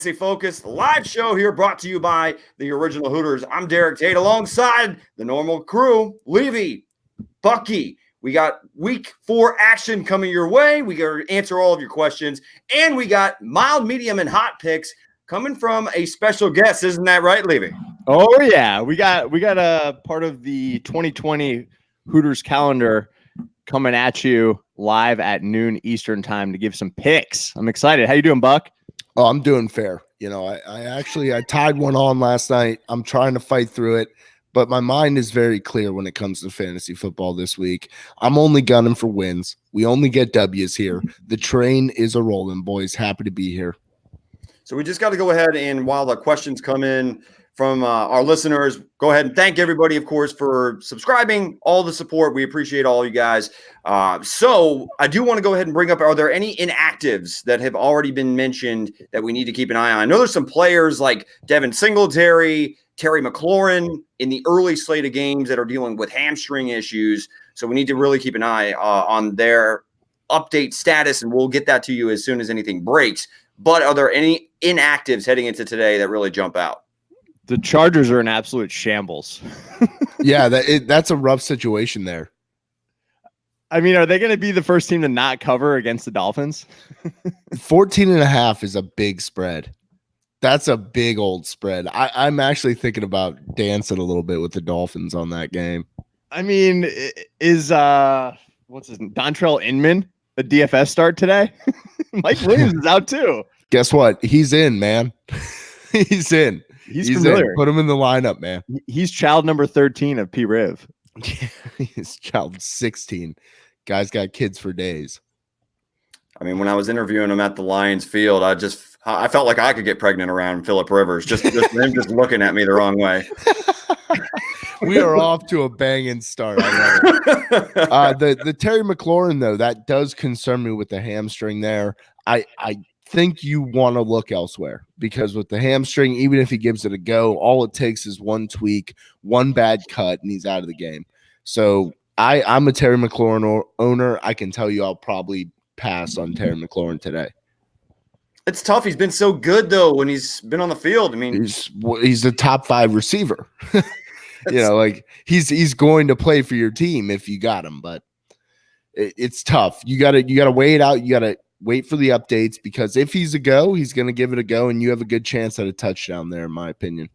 Focus live show here brought to you by the Original Hooters. I'm Derek Tate alongside the normal crew, Levy, Bucky. We got week 4 action coming your way. We got to answer all of your questions, and we got mild, medium, and hot picks coming from a special guest. Isn't that right, Levy? Oh yeah, we got a part of the 2020 Hooters calendar coming at you live at noon Eastern time to give some picks. I'm excited. How you doing, Buck? Oh, I'm doing fair. You know, I tied one on last night. I'm trying to fight through it, but my mind is very clear when it comes to fantasy football this week. I'm only gunning for wins. We only get W's here. The train is a rolling, boys. Happy to be here. So we just got to go ahead and while the questions come in from our listeners, go ahead and thank everybody, of course, for subscribing, all the support. We appreciate all you guys. So I do want to go ahead and bring up, are there any inactives that have already been mentioned that we need to keep an eye on? I know there's some players like Devin Singletary, Terry McLaurin in the early slate of games that are dealing with hamstring issues. So we need to really keep an eye on their update status, and we'll get that to you as soon as anything breaks. But are there any inactives heading into today that really jump out? The Chargers are in absolute shambles. Yeah, that's a rough situation there. I mean, are they going to be the first team to not cover against the Dolphins? 14.5 is a big spread. That's a big old spread. I'm actually thinking about dancing a little bit with the Dolphins on that game. I mean, is what's his name? Dontrell Inman a DFS start today? Mike Williams is out too. Guess what? He's in, man. He's in. He's familiar. In. Put him in the lineup, man. He's child number 13 of P. Riv. He's child 16. Guy's got kids for days. I mean, when I was interviewing him at the Lions field, I felt like I could get pregnant around Phillip Rivers, just him just looking at me the wrong way. We are off to a banging start. I love it. The Terry McLaurin, though, that does concern me with the hamstring there. I think you want to look elsewhere because with the hamstring, even if he gives it a go, all it takes is one tweak, one bad cut, and he's out of the game. So I'm a Terry McLaurin owner. I can tell you I'll probably pass on Terry McLaurin today. It's tough. He's been so good, though, when he's been on the field. I mean, he's the top 5 receiver. You know, like he's going to play for your team if you got him, but it's tough. You gotta wait it out. You gotta wait for the updates because if he's a go, he's gonna give it a go, and you have a good chance at a touchdown there, in my opinion.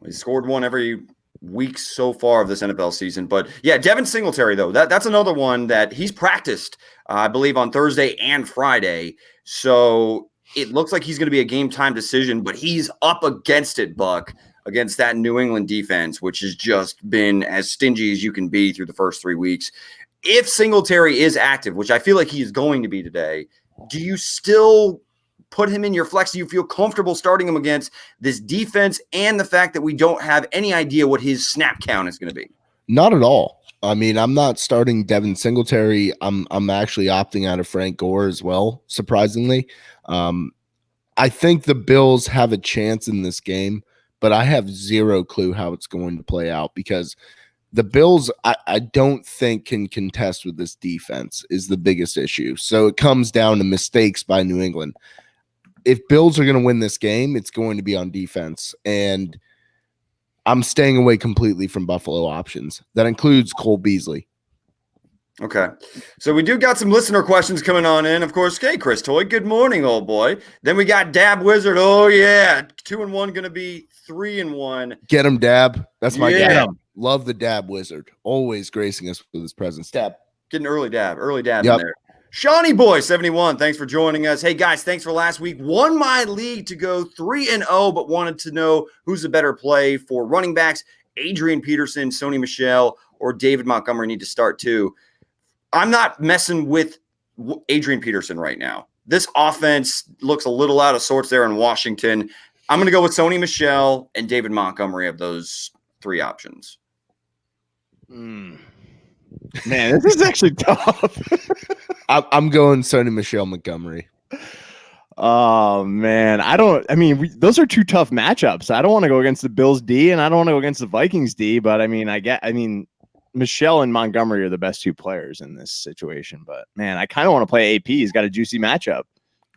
He scored one every week so far of this NFL season. But yeah, Devin Singletary, though, that's another one that he's practiced, I believe, on Thursday and Friday. So it looks like he's going to be a game time decision, but he's up against it, Buck, against that New England defense, which has just been as stingy as you can be through the first 3 weeks. If Singletary is active, which I feel like he is going to be today, do you still put him in your flex? Do you feel comfortable starting him against this defense and the fact that we don't have any idea what his snap count is going to be? Not at all. I mean, I'm not starting Devin Singletary. I'm actually opting out of Frank Gore as well, surprisingly. I think the Bills have a chance in this game, but I have zero clue how it's going to play out because the Bills, I don't think can contest with this defense is the biggest issue. So it comes down to mistakes by New England. If Bills are going to win this game, it's going to be on defense. And I'm staying away completely from Buffalo options. That includes Cole Beasley. Okay. So we do got some listener questions coming on in. Of course, hey, Chris Toy, good morning, old boy. Then we got Dab Wizard. Oh, yeah. 2-1 going to be 3-1. Get him, Dab. That's my Yeah. guy. Love the Dab Wizard. Always gracing us with his presence. Dab. Getting early dab Yep. in there. Shawnee Boy 71, thanks for joining us. Hey guys, thanks for last week. Won my league to go 3-0, but wanted to know who's a better play for running backs. Adrian Peterson, Sony Michel, or David Montgomery need to start too. I'm not messing with Adrian Peterson right now. This offense looks a little out of sorts there in Washington. I'm going to go with Sony Michel and David Montgomery of those 3 options. Man, this is actually tough. I'm going Sony Michel Montgomery. Oh, man. Those are 2 tough matchups. I don't want to go against the Bills D, and I don't want to go against the Vikings D, but Michel and Montgomery are the best 2 players in this situation. But, man, I kind of want to play AP. He's got a juicy matchup.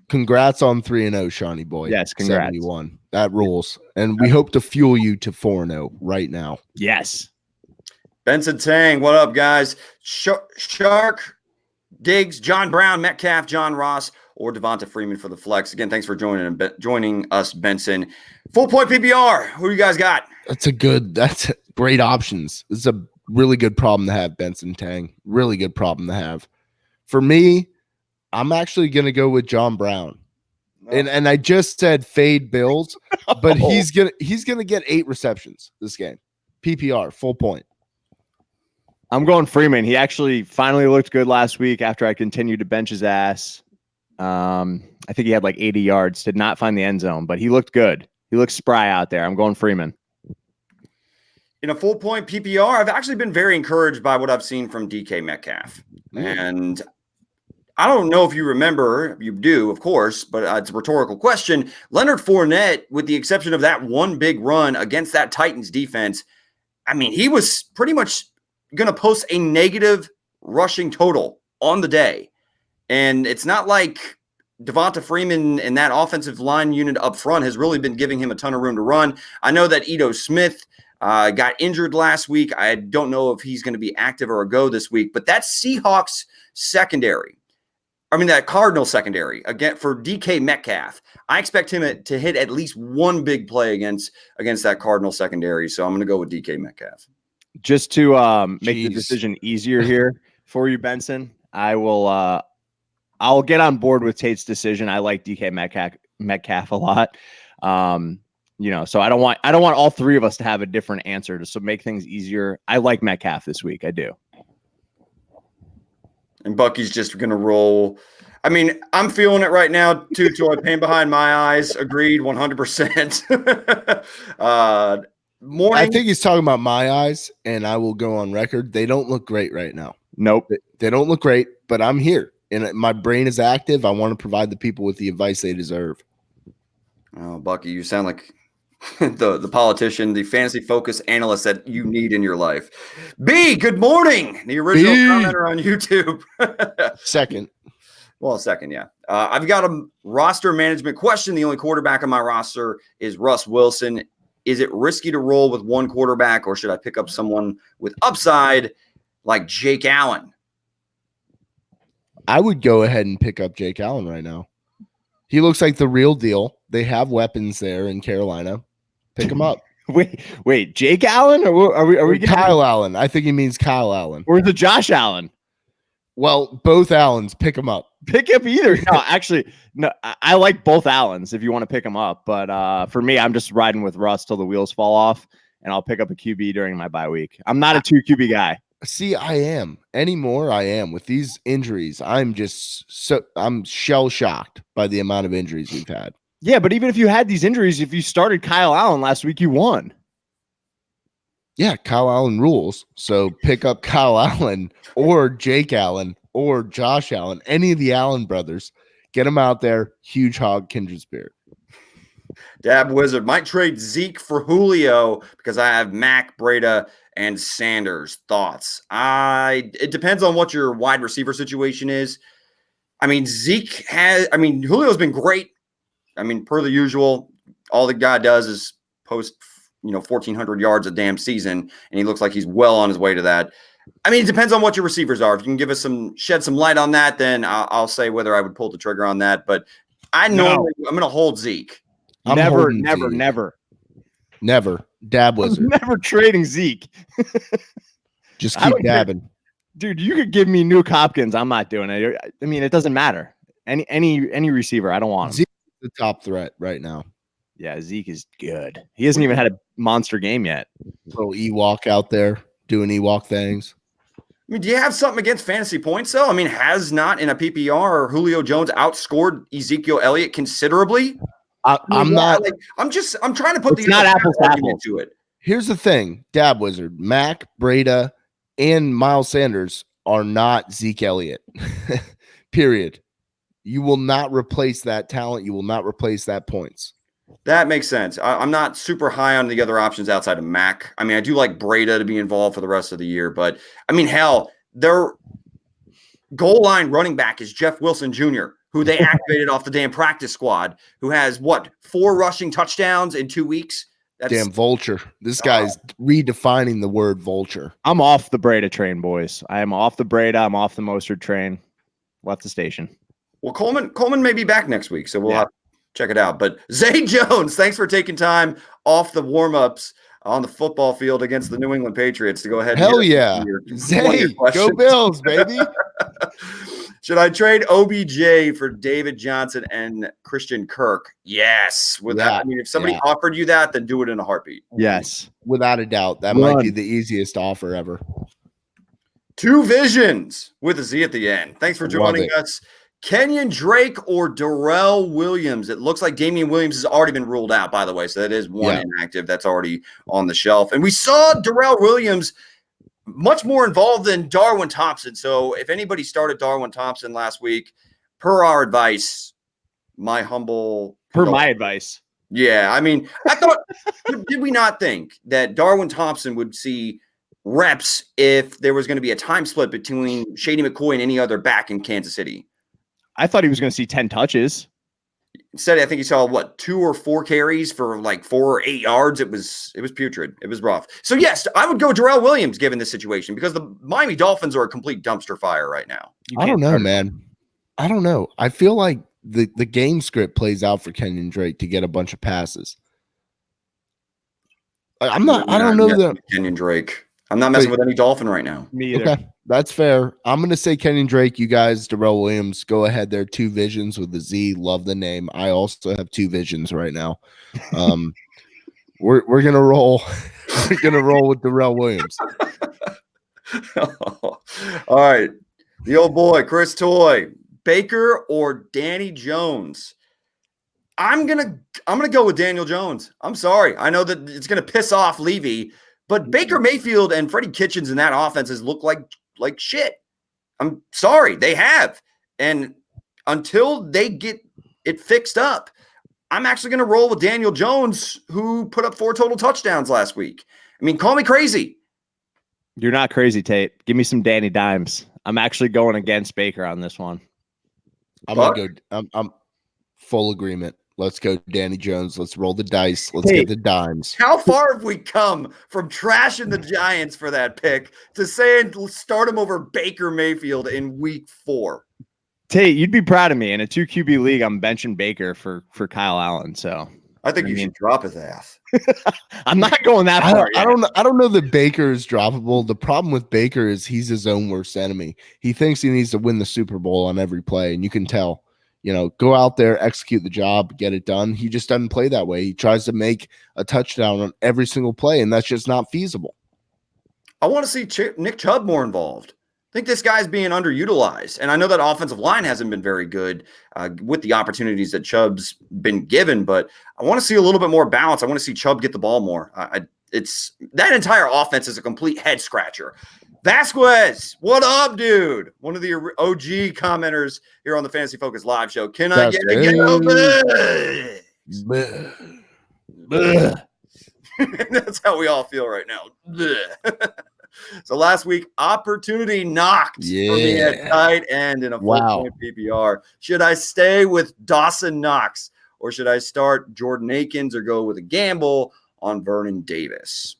Congrats on 3-0, Shawnee boy. Yes, congrats. 71. That rules. And we hope to fuel you to 4-0 right now. Yes. Benson Tang, what up, guys? Shark, Diggs, John Brown, Metcalf, John Ross, or Devonta Freeman for the flex. Again, thanks for joining us, Benson. Full point PPR. Who you guys got? That's great options. This is a really good problem to have, Benson Tang. Really good problem to have. For me, I'm actually going to go with John Brown. And I just said fade Bills, but he's gonna get 8 receptions this game. PPR, full point. I'm going Freeman. He actually finally looked good last week after I continued to bench his ass. I think he had like 80 yards, did not find the end zone, but he looked good. He looked spry out there. I'm going Freeman. In a full point PPR, I've actually been very encouraged by what I've seen from DK Metcalf. And I don't know if you remember, you do, of course, but it's a rhetorical question. Leonard Fournette, with the exception of that one big run against that Titans defense, I mean, he was pretty much going to post a negative rushing total on the day. And it's not like Devonta Freeman and that offensive line unit up front has really been giving him a ton of room to run. I know that Ito Smith got injured last week. I don't know if he's going to be active or a go this week, but that Seahawks secondary, that Cardinal secondary, again, for DK Metcalf, I expect him to hit at least one big play against that Cardinal secondary. So I'm going to go with DK Metcalf. Just to make the decision easier here for you, Benson, I'll get on board with Tate's decision. I like DK Metcalf a lot. So I don't want all three of us to have a different answer to make things easier. I like Metcalf this week. I do. And Bucky's just going to roll. I mean, I'm feeling it right now, too. Toy pain behind my eyes. Agreed, 100%. Morning. I think he's talking about my eyes, and I will go on record. They don't look great right now. Nope. They don't look great, but I'm here, and my brain is active. I want to provide the people with the advice they deserve. Oh, Bucky, you sound like the politician, the fantasy focus analyst that you need in your life. B, good morning. The original commenter on YouTube. Second. Well, second, yeah. I've got a roster management question. The only quarterback on my roster is Russ Wilson. Is it risky to roll with one quarterback, or should I pick up someone with upside like Jake Allen? I would go ahead and pick up Jake Allen right now. He looks like the real deal. They have weapons there in Carolina. Pick him up. Wait, Jake Allen, or are we Kyle Allen? I think he means Kyle Allen. Or the Josh Allen? Well, both Allens. Pick them up. Pick up either. No, actually, no. I like both Allens if you want to pick them up. But for me, I'm just riding with Russ till the wheels fall off, and I'll pick up a QB during my bye week. I'm not a 2 QB guy. See, I am anymore. I am with these injuries. I'm shell shocked by the amount of injuries we've had. Yeah, but even if you had these injuries, if you started Kyle Allen last week, you won. Yeah, Kyle Allen rules. So pick up Kyle Allen or Jake Allen or Josh Allen, any of the Allen brothers. Get them out there. Huge hog, kindred spirit. Dab Wizard might trade Zeke for Julio because I have Mac, Breda, and Sanders. Thoughts? It depends on what your wide receiver situation is. Julio's been great. Per the usual, all the guy does is post 1,400 yards a damn season, and he looks like he's well on his way to that. It depends on what your receivers are. If you can give us shed some light on that, then I'll say whether I would pull the trigger on that. But I'm going to hold Zeke. Never. Dab Wizard. I'm never trading Zeke. Just keep dabbing. Dude, you could give me Nuke Hopkins. I'm not doing it. It doesn't matter. Any receiver, I don't want him. Zeke is the top threat right now. Yeah, Zeke is good. He hasn't even had a monster game yet. Little Ewok out there doing Ewok things. Do you have something against fantasy points, though? Has not in a PPR Julio Jones outscored Ezekiel Elliott considerably? I'm not. I'm trying to put the not apples to apples to it. Here's the thing, Dab Wizard, Mac, Breda, and Miles Sanders are not Zeke Elliott. Period. You will not replace that talent. You will not replace that points. That makes sense. I'm not super high on the other options outside of Mac. I do like Breda to be involved for the rest of the year, but hell, their goal line running back is Jeff Wilson Jr., who they activated off the damn practice squad, who has, 4 rushing touchdowns in 2 weeks? Damn vulture. This guy's redefining the word vulture. I'm off the Breda train, boys. I am off the Breda. I'm off the Mostert train. Left the station. Well, Coleman may be back next week, so we'll have to check it out. But Zay Jones, thanks for taking time off the warm-ups on the football field against the New England Patriots to go ahead. Hell yeah. Zay, go Bills, baby. Should I trade OBJ for David Johnson and Christian Kirk? Yes. If somebody offered you that, then do it in a heartbeat. Yes. Without a doubt. That might be the easiest offer ever. Two Visions with a Z at the end. Thanks for joining us. Kenyon Drake or Darrell Williams? It looks like Damian Williams has already been ruled out, by the way. So that is one inactive that's already on the shelf. And we saw Darrell Williams much more involved than Darwin Thompson. So if anybody started Darwin Thompson last week, per our advice, my advice. Yeah. I mean, I thought, did we not think that Darwin Thompson would see reps if there was going to be a time split between Shady McCoy and any other back in Kansas City? I thought he was going to see 10 touches. Instead, I think he saw 2 or 4 carries for 4 or 8 yards. It was putrid. It was rough. So yes, I would go Darrell Williams given this situation because the Miami Dolphins are a complete dumpster fire right now. I don't know, man. I don't know. I feel like the game script plays out for Kenyon Drake to get a bunch of passes. I don't know that Kenyon Drake. I'm not messing with any Dolphin right now. Me either. Okay, that's fair. I'm going to say Kenyon Drake. You guys, Darrell Williams, go ahead there. Two Visions with the Z. Love the name. I also have two visions right now. We're going to roll. We're going to roll with Darrell Williams. All right. The old boy, Chris Toy. Baker or Danny Jones? I'm gonna go with Daniel Jones. I'm sorry. I know that it's gonna piss off Levy, but Baker Mayfield and Freddie Kitchens in that offense has looked like shit. I'm sorry, they have. And until they get it fixed up, I'm actually gonna roll with Daniel Jones, who put up 4 total touchdowns last week. I mean, call me crazy. You're not crazy, Tate. Give me some Danny Dimes. I'm actually going against Baker on this one. I'm gonna go. I'm full agreement. Let's go, Danny Jones. Let's roll the dice. Let's get the dimes. How far have we come from trashing the Giants for that pick to saying start him over Baker Mayfield in week 4? Tate, you'd be proud of me. In a 2 QB league, I'm benching Baker for Kyle Allen. So I think you should drop his ass. I'm not going that far. I don't know that Baker is droppable. The problem with Baker is he's his own worst enemy. He thinks he needs to win the Super Bowl on every play, and you can tell. Go out there, execute the job, get it done. He just doesn't play that way. He tries to make a touchdown on every single play, and that's just not feasible. I want to see Nick Chubb more involved. I think this guy's being underutilized. And I know that offensive line hasn't been very good with the opportunities that Chubb's been given, but I want to see a little bit more balance. I want to see Chubb get the ball more. It's that entire offense is a complete head scratcher. Vasquez, what up, dude? One of the OG commenters here on the Fantasy Focus live show. Can I get a That's how we all feel right now. So last week, opportunity knocked for me at tight end in a 4-point PPR. Should I stay with Dawson Knox or should I start Jordan Akins or go with a gamble on Vernon Davis?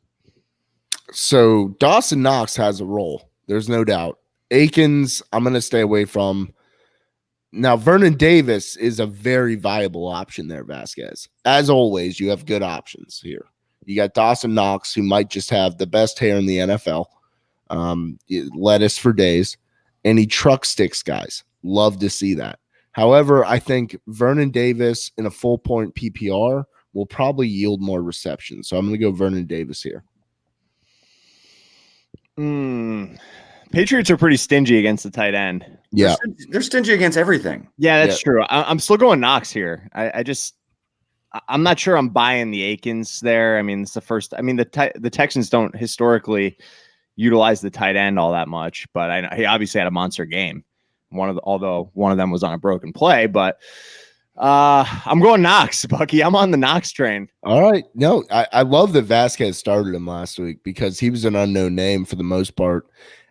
So Dawson Knox has a role. There's no doubt. Akins, I'm going to stay away from. Now, Vernon Davis is a very viable option there, Vasquez. As always, you have good options here. You got Dawson Knox, who might just have the best hair in the NFL, lettuce for days, and he truck sticks guys. Love to see that. However, I think Vernon Davis in a full point PPR will probably yield more receptions. So I'm going to go Vernon Davis here. Patriots are pretty stingy against the tight end. Yeah. They're stingy against everything. Yeah, that's true. I'm still going Knox here. I'm not sure I'm buying the Akins there. I mean, it's the first. I mean, the Texans don't historically utilize the tight end all that much, but I know he obviously had a monster game. Although one of them was on a broken play, but I'm going Knox, Bucky. I'm on the Knox train. All right. No, I love that Vasquez started him last week because he was an unknown name for the most part.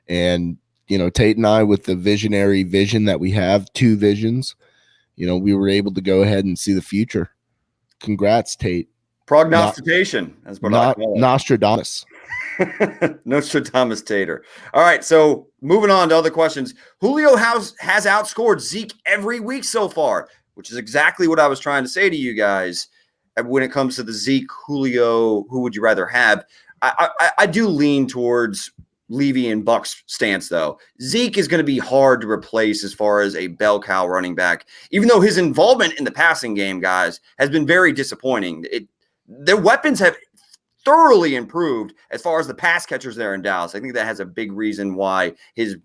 And, Tate and I, with the visionary vision that we have, two visions, we were able to go ahead and see the future. Congrats, Tate. Prognostication, that's what I call it. Nostradamus. Nostradamus Tater. All right, so moving on to other questions. Julio has outscored Zeke every week so far, which is exactly what I was trying to say to you guys when it comes to the Zeke, Julio, who would you rather have? I do lean towards Levy and Bucks stance, though. Zeke is going to be hard to replace as far as a bell cow running back, even though his involvement in the passing game, guys, has been very disappointing. Their weapons have thoroughly improved as far as the pass catchers there in Dallas. I think that has a big reason why his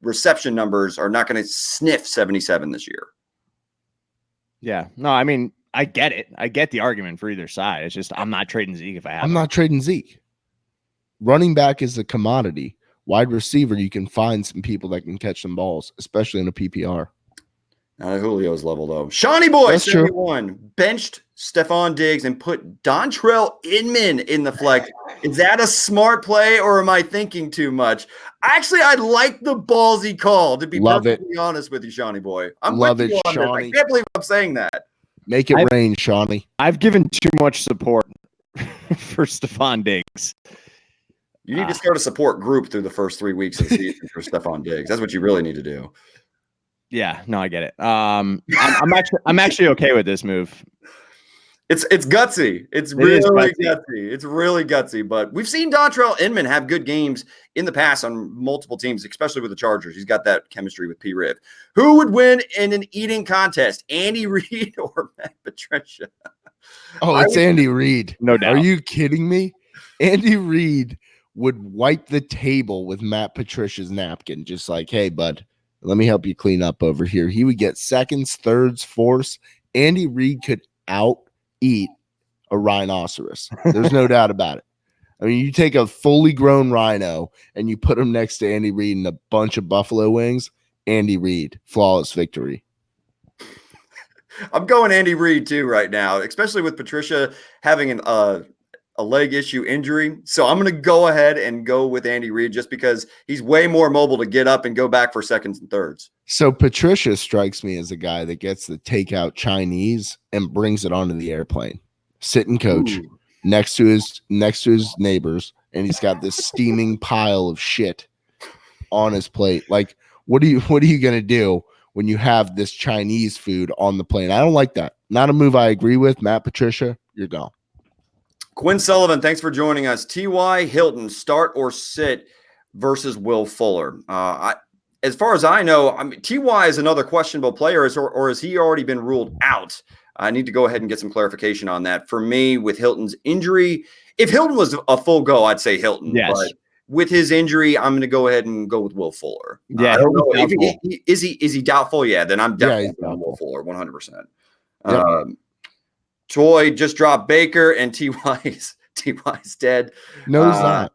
reception numbers are not going to sniff 77 this year. Yeah. No, I mean, I get it. I get the argument for either side. It's just I'm not trading Zeke if I have I'm him. not trading Zeke. Running back is a commodity. Wide receiver, you can find some people that can catch some balls, especially in a PPR. Julio's level, though. Shawnee Boy, That's true. 71, benched Stephon Diggs and put Dontrell Inman in the flex. Is that a smart play, or am I thinking too much? Actually, I like the ballsy call, to be perfectly honest with you, Shawnee Boy. I'm Love with it, you on Shawnee. this. I can't believe I'm saying that. Make it rain, Shawnee. I've given too much support for Stephon Diggs. You need to start a support group through the first 3 weeks of the season for Stephon Diggs. That's what you really need to do. Yeah, no, I get it. I'm actually okay with this move. It's gutsy. It's really gutsy. It's really gutsy. But we've seen Dontrell Inman have good games in the past on multiple teams, especially with the Chargers. He's got that chemistry with P. Riv. Who would win in an eating contest, Andy Reid or Matt Patricia? Oh, it's Andy Reid. No doubt. Are you kidding me? Andy Reid would wipe the table with Matt Patricia's napkin, just like, hey, bud, let me help you clean up over here. He would get seconds, thirds, fourths. Andy Reid could out-eat a rhinoceros. There's no doubt about it. I mean, you take a fully grown rhino and you put him next to Andy Reid and a bunch of buffalo wings, Andy Reid, flawless victory. I'm going Andy Reid too right now, especially with Patricia having a leg issue injury. So I'm going to go ahead and go with Andy Reid just because he's way more mobile to get up and go back for seconds and thirds. So Patricia strikes me as a guy that gets the takeout Chinese and brings it onto the airplane. Sit and coach next to his neighbors, and he's got this steaming pile of shit on his plate. Like, what are you going to do when you have this Chinese food on the plane? I don't like that. Not a move I agree with. Matt Patricia, you're gone. Quinn Sullivan, thanks for joining us. T.Y. Hilton, start or sit versus Will Fuller. As far as I know, T.Y. is another questionable player, or has he already been ruled out? I need to go ahead and get some clarification on that. For me, with Hilton's injury, if Hilton was a full go, I'd say Hilton. Yes. But with his injury, I'm going to go ahead and go with Will Fuller. Yeah, I don't know. Is he doubtful? Yeah, then I'm definitely on Will Fuller, 100%. Yep. Troy just dropped Baker, and T.Y.'s dead. No, he's not.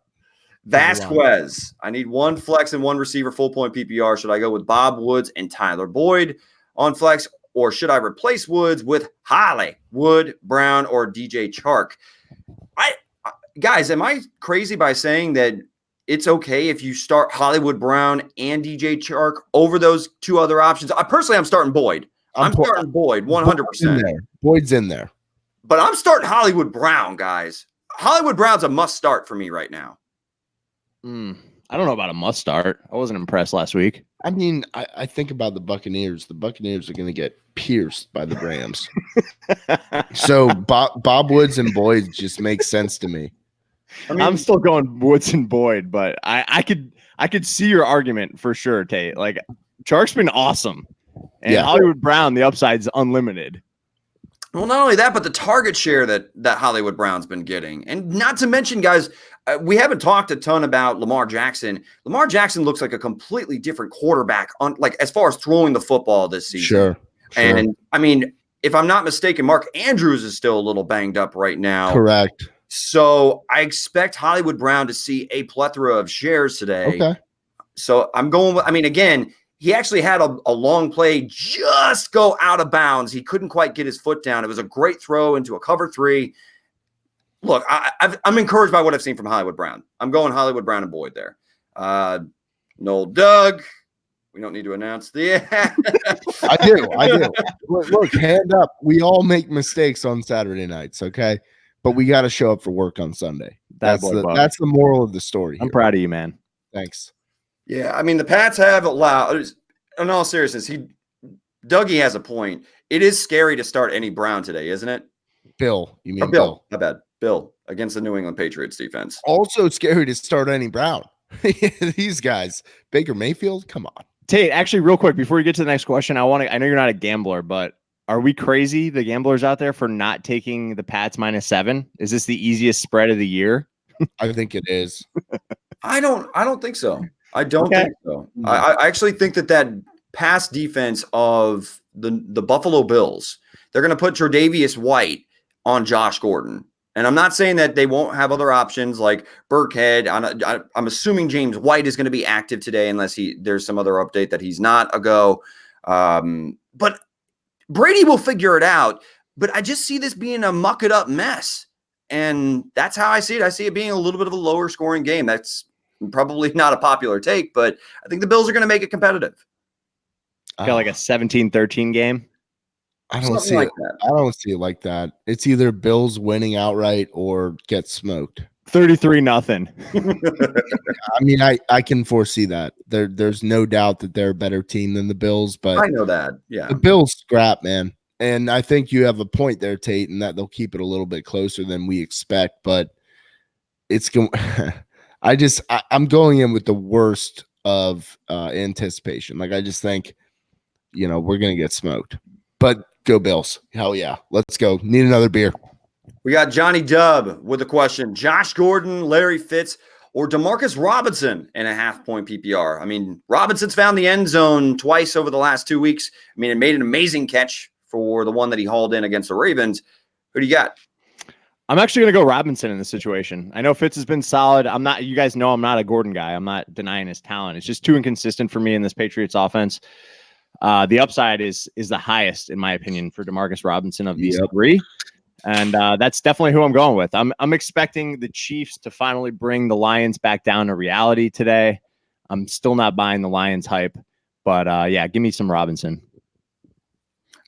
Vasquez. I need one flex and one receiver, full point PPR. Should I go with Bob Woods and Tyler Boyd on flex, or should I replace Woods with Hollywood Brown or DJ Chark? Guys, am I crazy by saying that it's okay if you start Hollywood Brown and DJ Chark over those two other options? I'm starting Boyd. I'm starting Boyd 100%. Boyd's in there. But I'm starting Hollywood Brown, guys. Hollywood Brown's a must start for me right now. I don't know about a must start. I wasn't impressed last week. I mean, I think about the Buccaneers. The Buccaneers are going to get pierced by the Rams. So Bob Woods and Boyd just makes sense to me. I'm still going Woods and Boyd, but I could see your argument for sure, Tate. Like, Chark's been awesome. And Hollywood Brown, the upside's unlimited. Well, not only that, but the target share that Hollywood Brown's been getting. And not to mention, guys, we haven't talked a ton about Lamar Jackson. Lamar Jackson looks like a completely different quarterback as far as throwing the football this season. Sure. And, I mean, if I'm not mistaken, Mark Andrews is still a little banged up right now. Correct. So I expect Hollywood Brown to see a plethora of shares today. Okay. So I'm going with, again, he actually had a long play just go out of bounds. He couldn't quite get his foot down. It was a great throw into a cover three. Look, I'm encouraged by what I've seen from Hollywood Brown. I'm going Hollywood Brown and Boyd there. Noel Doug, We don't need to announce the. I do. Look, hand up. We all make mistakes on Saturday nights, okay? But we got to show up for work on Sunday. That's the moral of the story. I'm proud of you, man. Thanks. Yeah, I mean the Pats have allowed. In all seriousness, Dougie has a point. It is scary to start any Brown today, isn't it? Bill, you mean Bill? My bad. Bill against the New England Patriots defense. Also scary to start any Brown. These guys, Baker Mayfield, come on. Tate, actually, real quick before you get to the next question, I know you're not a gambler, but are we crazy, the gamblers out there, for not taking the Pats -7? Is this the easiest spread of the year? I think it is. I don't think so. I don't think so. I actually think that pass defense of the Buffalo Bills, they're going to put Tre'Davious White on Josh Gordon. And I'm not saying that they won't have other options like Burkhead. I'm assuming James White is going to be active today unless there's some other update that he's not a go. But Brady will figure it out. But I just see this being a muck-it-up mess. And that's how I see it. I see it being a little bit of a lower scoring game. That's probably not a popular take, but I think the Bills are going to make it competitive. Got like a 17-13 game. I don't see it. I don't see it like that. It's either Bills winning outright or get smoked. 33-0. I mean, I can foresee that. There's no doubt that they're a better team than the Bills, but I know that. Yeah. The Bills scrap, man. And I think you have a point there, Tate, and that they'll keep it a little bit closer than we expect, but it's going I'm going in with the worst of anticipation. Like I just think, we're going to get smoked. But go Bills. Hell yeah. Let's go. Need another beer. We got Johnny Dub with a question. Josh Gordon, Larry Fitz, or DeMarcus Robinson in a half-point PPR? I mean, Robinson's found the end zone twice over the last 2 weeks. I mean, it made an amazing catch for the one that he hauled in against the Ravens. Who do you got? I'm actually going to go Robinson in this situation. I know Fitz has been solid. You guys know I'm not a Gordon guy. I'm not denying his talent. It's just too inconsistent for me in this Patriots offense. The upside is the highest, in my opinion, for DeMarcus Robinson of these three. And that's definitely who I'm going with. I'm expecting the Chiefs to finally bring the Lions back down to reality today. I'm still not buying the Lions hype, but give me some Robinson.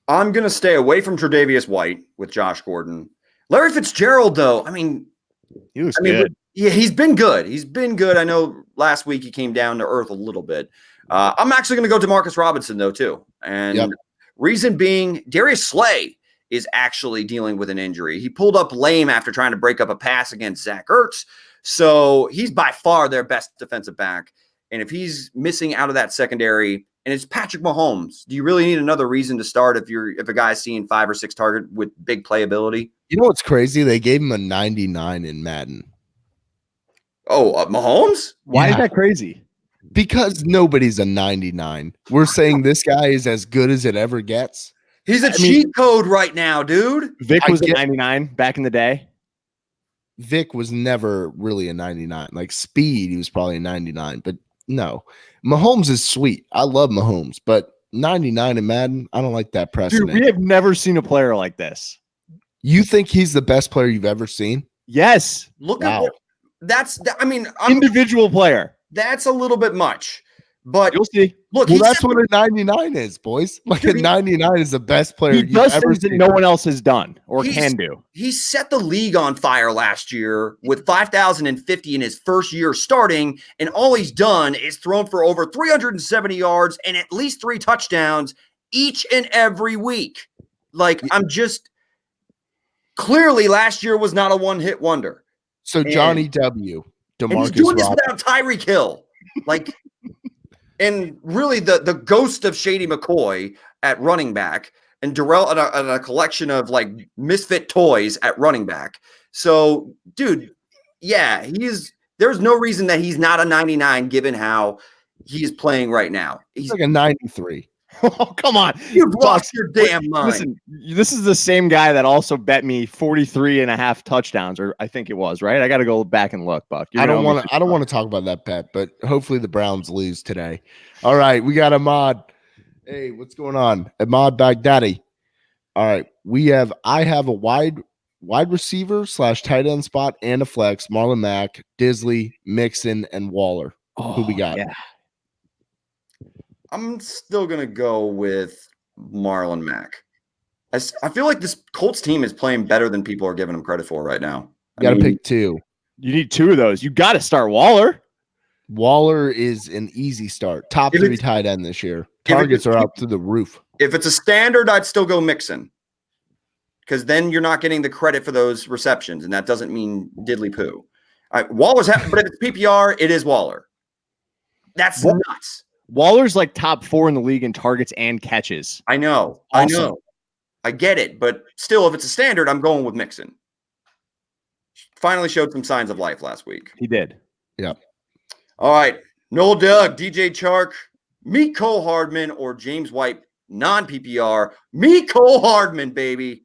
I'm going to stay away from Tre'Davious White with Josh Gordon. Larry Fitzgerald, though, he was good. Yeah, he's been good. He's been good. I know last week he came down to earth a little bit. I'm actually going to go DeMarcus Robinson, though, too. And reason being, Darius Slay is actually dealing with an injury. He pulled up lame after trying to break up a pass against Zach Ertz. So he's by far their best defensive back. And if he's missing out of that secondary, and it's Patrick Mahomes, do you really need another reason to start if a guy's seeing 5 or 6 target with big playability? You know what's crazy? They gave him a 99 in Madden. Oh, Mahomes? Why is that crazy? Because nobody's a 99. We're saying this guy is as good as it ever gets. He's a cheat code right now, dude. Vic was a 99 back in the day. Vic was never really a 99. Like speed, he was probably a 99. But no, Mahomes is sweet. I love Mahomes, but 99 in Madden, I don't like that precedent. Dude, we have never seen a player like this. You think he's the best player you've ever seen? Yes. Look at individual player. That's a little bit much, but you'll see. Look, that's what a 99 is, boys. Like a 99 is the best player you've ever seen. That no one else has done or can do. He set the league on fire last year with 5,050 in his first year starting, and all he's done is thrown for over 370 yards and at least 3 touchdowns each and every week. Like, clearly last year was not a one-hit wonder. So Johnny W. DeMarcus and he's doing this without Tyreek Hill. Like, and really the ghost of Shady McCoy at running back and Darrell and a collection of like misfit toys at running back. So, dude, yeah, there's no reason that he's not a 99 given how he is playing right now. He's like a 93. Oh, come on. You've lost your damn mind. Listen, this is the same guy that also bet me 43.5 touchdowns, or I think it was, right? I got to go back and look, Buck. I don't want to talk about that bet, but hopefully the Browns lose today. All right, we got Ahmad. Hey, what's going on? Ahmad Baghdadi. All right, I have a wide receiver / tight end spot and a flex. Marlon Mack, Disley, Mixon, and Waller. Who we got? Yeah. I'm still going to go with Marlon Mack. I feel like this Colts team is playing better than people are giving them credit for right now. You got to pick two. You need two of those. You got to start Waller. Waller is an easy start. Top 3 tight end this year. Targets are out through the roof. If it's a standard, I'd still go Mixon. Because then you're not getting the credit for those receptions, and that doesn't mean diddly poo. Waller's but if it's PPR, it is Waller. That's nuts. Waller's like top 4 in the league in targets and catches. I know. Awesome. I know. I get it. But still, if it's a standard, I'm going with Mixon. Finally showed some signs of life last week. He did. Yeah. All right. Noel Doug, DJ Chark, Mecole Hardman, or James White, non-PPR. Mecole Hardman, baby.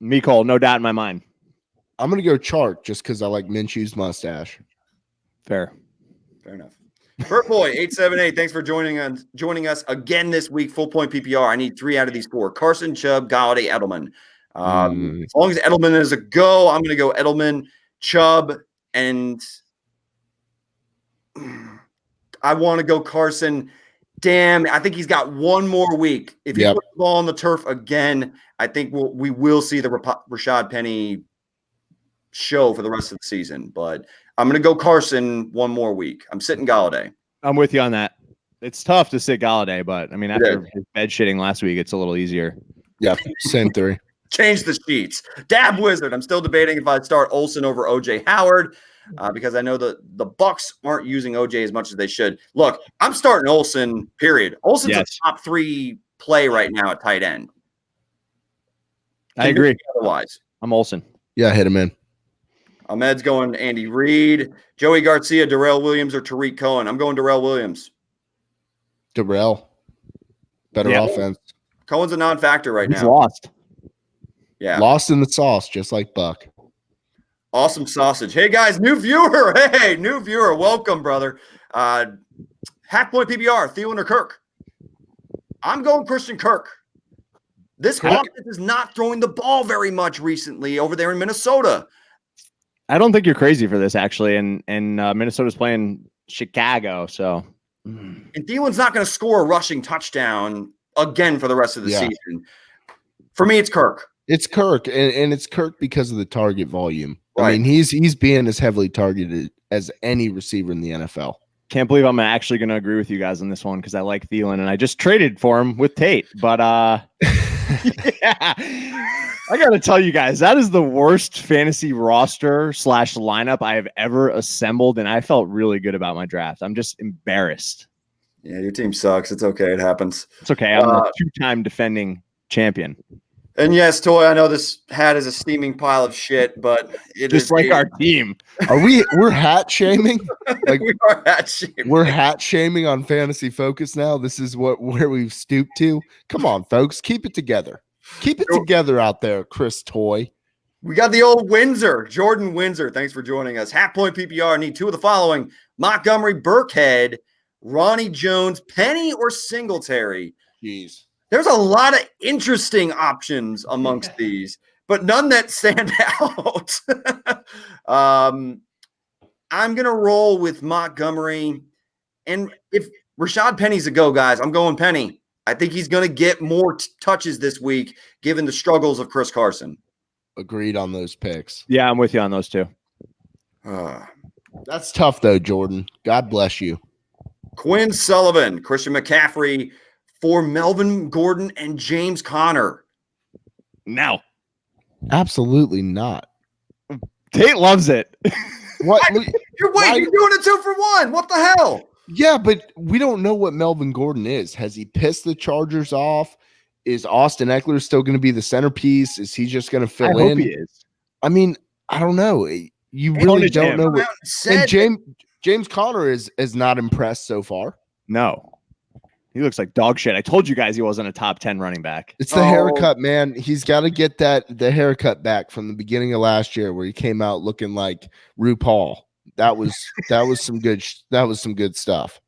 Mecole, no doubt in my mind. I'm going to go Chark just because I like Minshew's mustache. Fair enough. Burt Boy 878, thanks for joining us again this week. Full point PPR. I need 3 out of these 4. Carson, Chubb, Galladay, Edelman. As long as Edelman is a go, I'm going to go Edelman, Chubb, and I want to go Carson. Damn, I think he's got one more week. If he puts the ball on the turf again, I think we will see the Rashad Penny show for the rest of the season. But I'm going to go Carson one more week. I'm sitting Galladay. I'm with you on that. It's tough to sit Galladay, but I mean, after his bed shitting last week, it's a little easier. Yeah, same 3. Change the sheets. Dab Wizard. I'm still debating if I'd start Olsen over OJ Howard because I know the Bucks aren't using OJ as much as they should. Look, I'm starting Olsen, period. Olsen's a top 3 play right now at tight end. I agree. Otherwise, I'm Olsen. Yeah, hit him in. Ahmed's going Andy Reid, Joey Garcia, Darrell Williams, or Tariq Cohen. I'm going Darrell Williams. Darrell. Better offense. Cohen's a non-factor right now. He's lost. Yeah. Lost in the sauce, just like Buck. Awesome sausage. Hey, guys, new viewer. Hey, new viewer. Welcome, brother. Half point PBR, Thielen or Kirk? I'm going Christian Kirk. This offense is not throwing the ball very much recently over there in Minnesota. I don't think you're crazy for this, actually. And Minnesota's playing Chicago, so. And Thielen's not going to score a rushing touchdown again for the rest of the season. For me, it's Kirk. It's Kirk, and it's Kirk because of the target volume. Right. I mean, he's being as heavily targeted as any receiver in the NFL. Can't believe I'm actually going to agree with you guys on this one because I like Thielen, and I just traded for him with Tate. But yeah, I got to tell you guys, that is the worst fantasy roster / lineup I have ever assembled, and I felt really good about my draft. I'm just embarrassed. Yeah, your team sucks. It's okay. It happens. It's okay. I'm a 2-time defending champion. And yes, Toy, I know this hat is a steaming pile of shit, but it just is like our team. We're hat shaming? Like we are hat shaming. We're hat shaming on Fantasy Focus now. This is where we've stooped to. Come on, folks, keep it together. Keep it together out there, Chris Toy. We got the old Windsor, Jordan Windsor. Thanks for joining us. Half point PPR. Need 2 of the following: Montgomery, Burkhead, Ronnie Jones, Penny, or Singletary. Jeez. There's a lot of interesting options amongst these, but none that stand out. I'm going to roll with Montgomery. And if Rashad Penny's a go, guys, I'm going Penny. I think he's going to get more touches this week, given the struggles of Chris Carson. Agreed on those picks. Yeah, I'm with you on those two. That's tough, though, Jordan. God bless you. Quinn Sullivan, Christian McCaffrey, for Melvin Gordon and James Conner. No. Absolutely not. Tate loves it. What? You're doing a 2 for 1. What the hell? Yeah, but we don't know what Melvin Gordon is. Has he pissed the Chargers off? Is Austin Eckler still going to be the centerpiece? Is he just going to fill in? I hope he is. I mean, I don't know. You really don't know. And James Conner is not impressed so far. No. He looks like dog shit. I told you guys he wasn't a top 10 running back. It's the haircut, man. He's got to get the haircut back from the beginning of last year where he came out looking like RuPaul. That was some good stuff.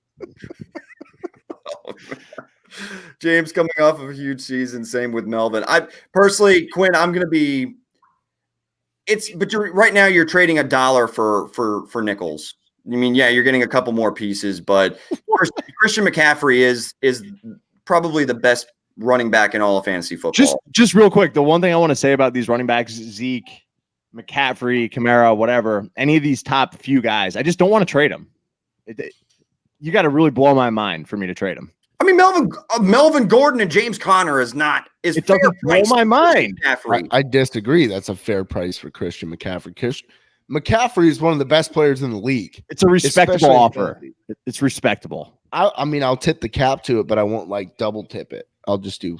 James coming off of a huge season. Same with Melvin. I personally, Quinn, I'm going to be. But right now you're trading $1 for nickels. I mean, yeah, you're getting a couple more pieces, but Christian McCaffrey is probably the best running back in all of fantasy football. Just real quick, the one thing I want to say about these running backs, Zeke, McCaffrey, Kamara, whatever, any of these top few guys, I just don't want to trade them. You got to really blow my mind for me to trade them. I mean, Melvin Gordon and James Conner is it doesn't blow my mind. I disagree. That's a fair price for Christian McCaffrey. McCaffrey is one of the best players in the league. It's a respectable offer. It's respectable. I mean, I'll tip the cap to it, but I won't like double tip it. I'll just do.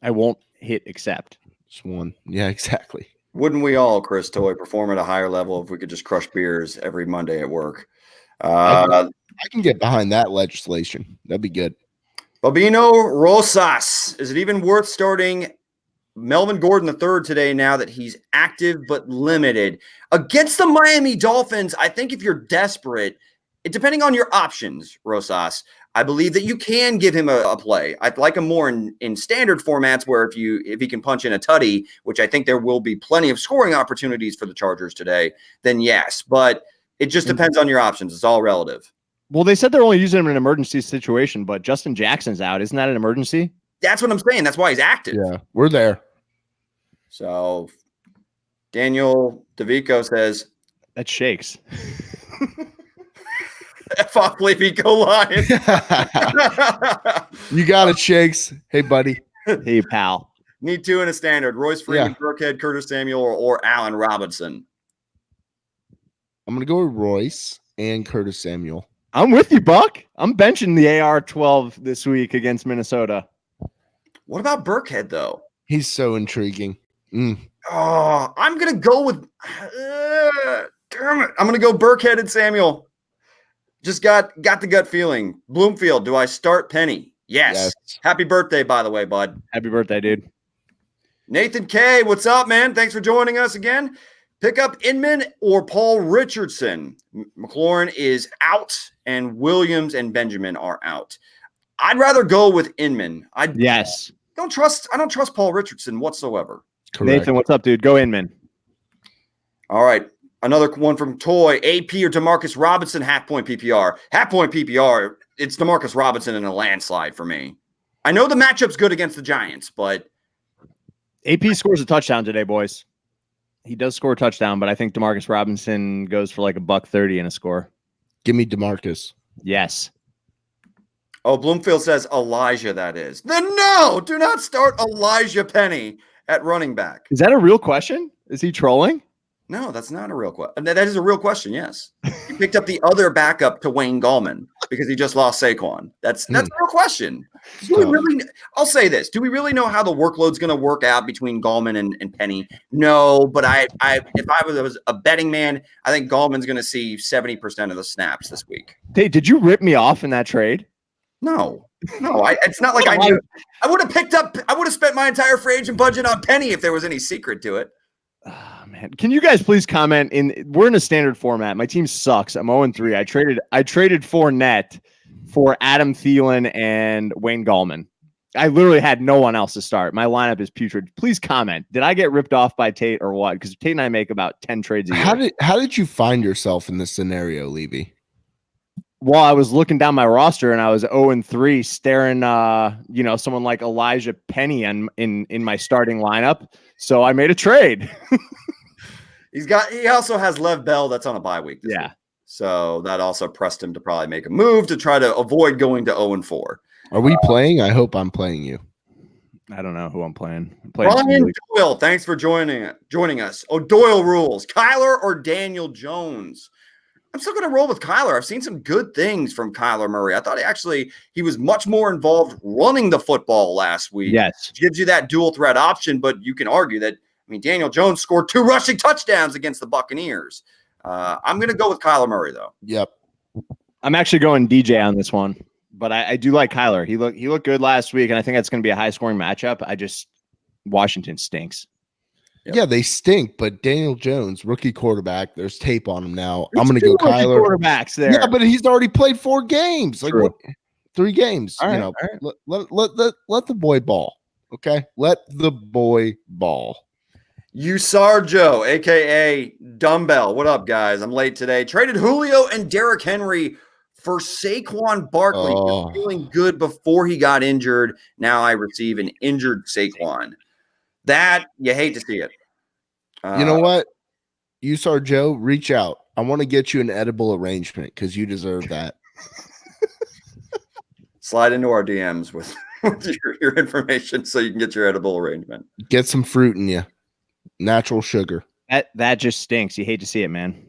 I won't hit accept. Just one. Yeah, exactly. Wouldn't we all, Chris Toy, perform at a higher level if we could just crush beers every Monday at work? I can get behind that legislation. That'd be good. Babino Rosas. Is it even worth starting Melvin Gordon III today now that he's active but limited? Against the Miami Dolphins, I think if you're desperate, depending on your options, Rosas, I believe that you can give him a play. I'd like him more in standard formats where if he can punch in a tutty, which I think there will be plenty of scoring opportunities for the Chargers today, then yes. But it just depends on your options. It's all relative. Well, they said they're only using him in an emergency situation, but Justin Jackson's out. Isn't that an emergency? That's what I'm saying. That's why he's active. Yeah, we're there. So Daniel DeVico says that shakes. F off Levy, go Lions. You got it, Shakes. Hey, buddy. Hey, pal. Need two in a standard. Royce Freeman, Burkhead, Curtis Samuel, or Allen Robinson. I'm going to go with Royce and Curtis Samuel. I'm with you, Buck. I'm benching the AR-12 this week against Minnesota. What about Burkhead, though? He's so intriguing. Oh, I'm going to go with damn it. I'm going to go Burkhead and Samuel. Just got the gut feeling. Bloomfield, do I start Penny? Yes. Happy birthday, by the way, bud. Happy birthday, dude. Nathan K, what's up, man? Thanks for joining us again. Pick up Inman or Paul Richardson. McLaurin is out, and Williams and Benjamin are out. I'd rather go with Inman. I don't trust Paul Richardson whatsoever. Correct. Nathan, what's up, dude? Go Inman. All right. Another one from Toy. AP or Demarcus Robinson, half-point PPR. Half-point PPR, it's Demarcus Robinson in a landslide for me. I know the matchup's good against the Giants, but AP scores a touchdown today, boys. He does score a touchdown, but I think Demarcus Robinson goes for like $130 in a score. Give me Demarcus. Yes. Oh, Bloomfield says Elijah, that is. Then no, do not start Elijah Penny at running back. Is that a real question? Is he trolling? No, that's not a real question. That is a real question, yes. He picked up the other backup to Wayne Gallman because he just lost Saquon. That's a real question. I'll say this. Do we really know how the workload's going to work out between Gallman and Penny? No, but if I was a betting man, I think Gallman's going to see 70% of the snaps this week. Hey, did you rip me off in that trade? No, it's not like I knew. I would have spent my entire free agent budget on Penny if there was any secret to it. Oh, man. Can you guys please comment we're in a standard format. My team sucks. I'm 0-3. I traded Fournette for Adam Thielen and Wayne Gallman. I literally had no one else to start. My lineup is putrid. Please comment. Did I get ripped off by Tate or what? Because Tate and I make about 10 trades a year. How did you find yourself in this scenario, Levy? Well, I was looking down my roster and I was 0-3 staring, someone like Elijah Penny in my starting lineup. So I made a trade. He also has Lev Bell that's on a bye week. Week. So that also pressed him to probably make a move to try to avoid going to 0-4. Are we playing? I hope I'm playing you. I don't know who I'm playing. Ryan Doyle, thanks for joining us. Oh, Doyle rules. Kyler or Daniel Jones? I'm still going to roll with Kyler. I've seen some good things from Kyler Murray. I thought he was much more involved running the football last week. Yes. It gives you that dual threat option, but you can argue that, Daniel Jones scored 2 rushing touchdowns against the Buccaneers. I'm going to go with Kyler Murray, though. Yep. I'm actually going DJ on this one, but I do like Kyler. He looked good last week, and I think that's going to be a high-scoring matchup. Washington stinks. Yep. Yeah, they stink, but Daniel Jones, rookie quarterback, there's tape on him now. I'm going to go Kyler. Quarterbacks there. Yeah, but he's already played 4 games. Like what? 3 games. All right, all right. Let the boy ball. Okay? Let the boy ball. Usarjo, a.k.a. Dumbbell, what up, guys? I'm late today. Traded Julio and Derrick Henry for Saquon Barkley. Oh. Feeling good before he got injured. Now I receive an injured Saquon. That, you hate to see it. You know what? USAR Joe, reach out. I want to get you an edible arrangement because you deserve that. Slide into our DMs with your information so you can get your edible arrangement. Get some fruit in you. Natural sugar. That just stinks. You hate to see it, man.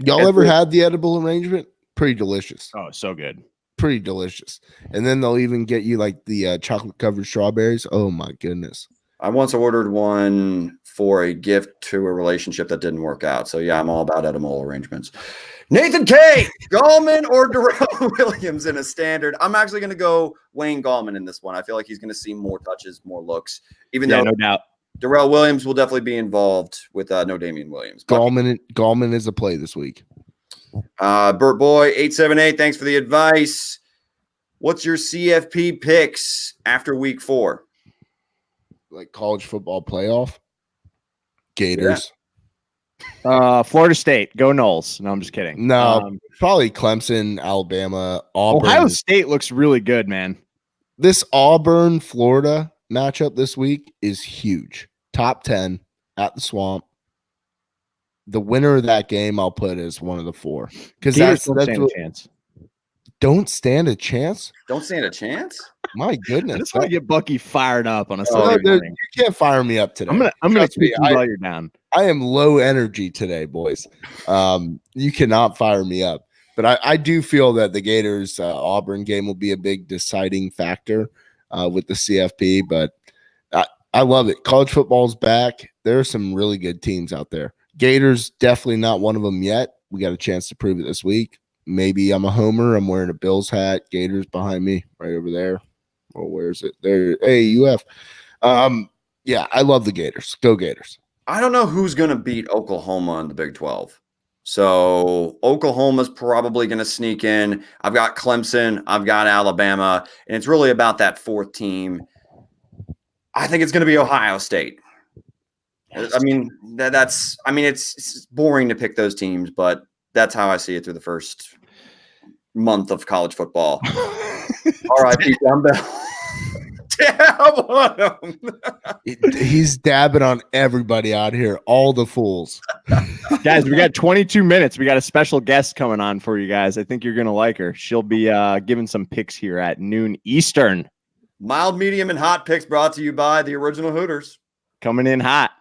Y'all ever had the edible arrangement? Pretty delicious. Oh, so good. Pretty delicious. And then they'll even get you like the chocolate covered strawberries. Oh my goodness. I once ordered one for a gift to a relationship that didn't work out. So yeah, I'm all about edible arrangements. Nathan K. Gallman or Darrell Williams in a standard. I'm actually going to go Wayne Gallman in this one. I feel like he's going to see more touches, more looks, even though no doubt. Darrell Williams will definitely be involved with no Damian Williams. Gallman is a play this week. Burt Boy 878. Thanks for the advice. What's your CFP picks after week 4? Like college football playoff. Gators. Florida State. Go Noles. No, I'm just kidding. No, probably Clemson, Alabama, Auburn. Ohio State looks really good, man. This Auburn Florida matchup this week is huge. Top 10 at the Swamp. The winner of that game, I'll put as one of the 4 because that's stand a chance. Don't stand a chance. Don't stand a chance. My goodness, I just want to get Bucky fired up on a Sunday morning. You can't fire me up today. I'm gonna keep you while you're down. I am low energy today, boys. You cannot fire me up. But I do feel that the Gators Auburn game will be a big deciding factor with the CFP. But I love it. College football's back. There are some really good teams out there. Gators definitely not one of them yet. We got a chance to prove it this week. Maybe I'm a homer. I'm wearing a Bills hat. Gators behind me right over there. Oh, where's it? There. Hey, UF. Yeah, I love the Gators. Go Gators. I don't know who's going to beat Oklahoma in the Big 12. So Oklahoma's probably going to sneak in. I've got Clemson. I've got Alabama. And it's really about that 4th team. I think it's going to be Ohio State. I mean, it's boring to pick those teams, but that's how I see it through the first month of college football. R.I.P. Dumbbell. Dab on him. He's dabbing on everybody out here, all the fools. Guys, we got 22 minutes. We got a special guest coming on for you guys. I think you're going to like her. She'll be giving some picks here at noon Eastern. Mild, medium, and hot picks brought to you by the original Hooters. Coming in hot.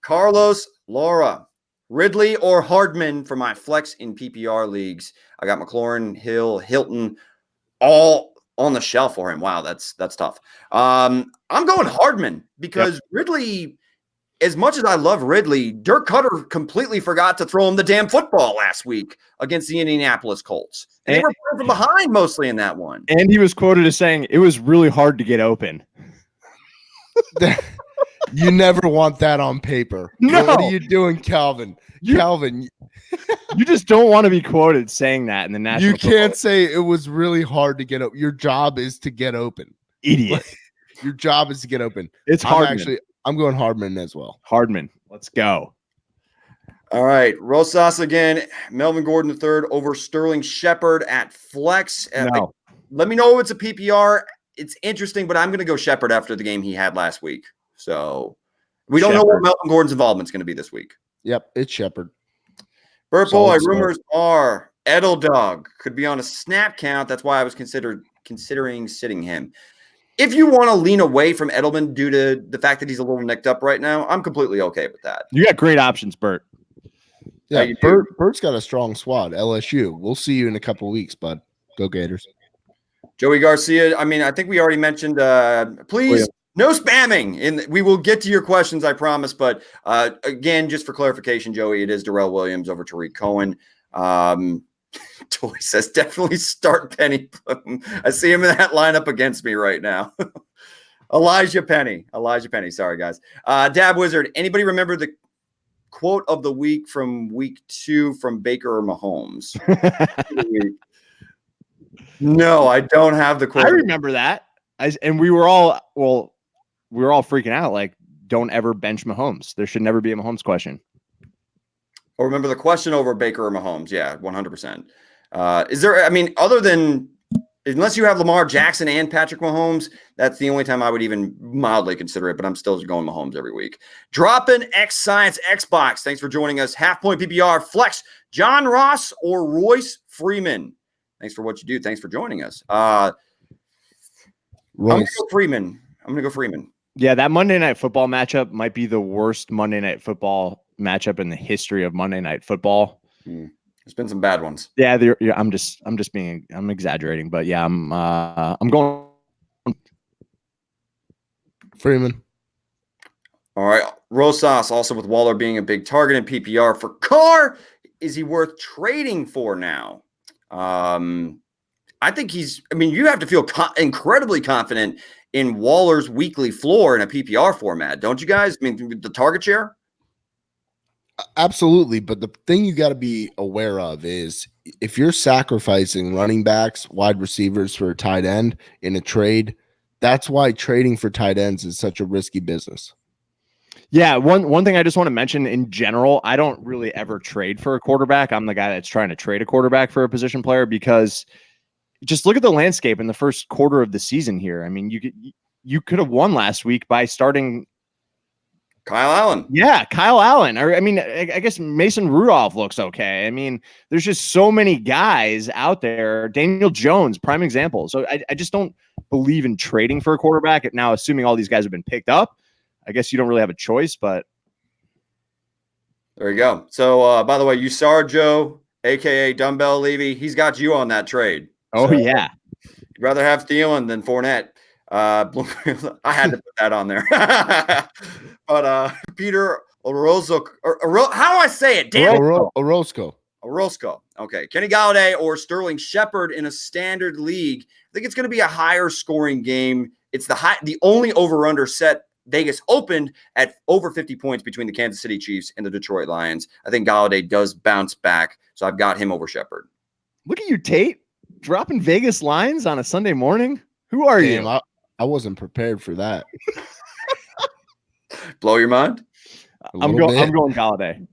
Carlos Laura. Ridley or Hardman for my flex in PPR leagues. I got McLaurin, Hill, Hilton, all on the shelf for him. Wow, that's tough. I'm going Hardman because Ridley, as much as I love Ridley, Dirk Cutter completely forgot to throw him the damn football last week against the Indianapolis Colts. And they were playing from behind mostly in that one. And he was quoted as saying it was really hard to get open. You never want that on paper. No. What are you doing, Calvin? Calvin, you just don't want to be quoted saying that in the national. You can't say it was really hard to get open. Your job is to get open. Idiot. Your job is to get open. It's Hardman. I'm going Hardman as well. Hardman. Let's go. All right. Rosas again. Melvin Gordon III over Sterling Shepard at flex. No. Let me know if it's a PPR. It's interesting, but I'm going to go Shepard after the game he had last week. So we don't know what Melvin Gordon's involvement is going to be this week. Yep, it's Shepard. Burt Boy, rumors are Edeldog could be on a snap count. That's why I was considering sitting him. If you want to lean away from Edelman due to the fact that he's a little nicked up right now, I'm completely okay with that. You got great options, Burt. Yeah, Burt's got a strong squad. LSU. We'll see you in a couple of weeks, bud. Go Gators. Joey Garcia. I mean, I think we already mentioned. Please, no spamming. And we will get to your questions, I promise. But again, just for clarification, Joey, it is Darrell Williams over Tariq Cohen. Toy says definitely start Penny Bloom. I see him in that lineup against me right now. Elijah Penny. Sorry, guys. Dab Wizard. Anybody remember the quote of the week from week 2 from Baker or Mahomes? No, I don't have the quote. I remember that. And we were all freaking out. Like, don't ever bench Mahomes. There should never be a Mahomes question. Or remember the question over Baker or Mahomes? Yeah, 100%. Is there? I mean, other than unless you have Lamar Jackson and Patrick Mahomes, that's the only time I would even mildly consider it. But I'm still going Mahomes every week. Dropping X Science Xbox. Thanks for joining us. Half Point PPR Flex. John Ross or Royce Freeman. Thanks for what you do. Thanks for joining us. I'm going to go Freeman. Yeah, that Monday Night Football matchup might be the worst Monday Night Football matchup in the history of Monday Night Football. There's been some bad ones. Yeah, I'm exaggerating, but yeah, I'm going Freeman. All right, Rosas also with Waller being a big target in PPR for Carr. Is he worth trading for now? I think he's. I mean, you have to feel incredibly confident in Waller's weekly floor in a PPR format, don't you guys? I mean, the target share. Absolutely, but the thing you got to be aware of is if you're sacrificing running backs, wide receivers for a tight end in a trade, that's why trading for tight ends is such a risky business. Yeah, one thing I just want to mention in general, I don't really ever trade for a quarterback. I'm the guy that's trying to trade a quarterback for a position player because just look at the landscape in the first quarter of the season here. I mean, you could have won last week by starting Kyle Allen. Yeah, Kyle Allen. I mean, I guess Mason Rudolph looks okay. I mean, there's just so many guys out there. Daniel Jones, prime example. So I just don't believe in trading for a quarterback. Now, assuming all these guys have been picked up, I guess you don't really have a choice, but. There you go. So, by the way, Usar Joe, a.k.a. Dumbbell Levy, he's got you on that trade. Oh, so, yeah. You'd rather have Thielen than Fournette. I had to put that on there. But Peter Orozco, how do I say it? Damn Orozco. Okay. Kenny Galladay or Sterling Shepard in a standard league. I think it's going to be a higher scoring game. It's the only over-under set. Vegas opened at over 50 points between the Kansas City Chiefs and the Detroit Lions. I think Galladay does bounce back, so I've got him over Shepard. Look at you, Tate, dropping Vegas lines on a Sunday morning. Who are you? I wasn't prepared for that. Blow your mind? I'm going Galladay.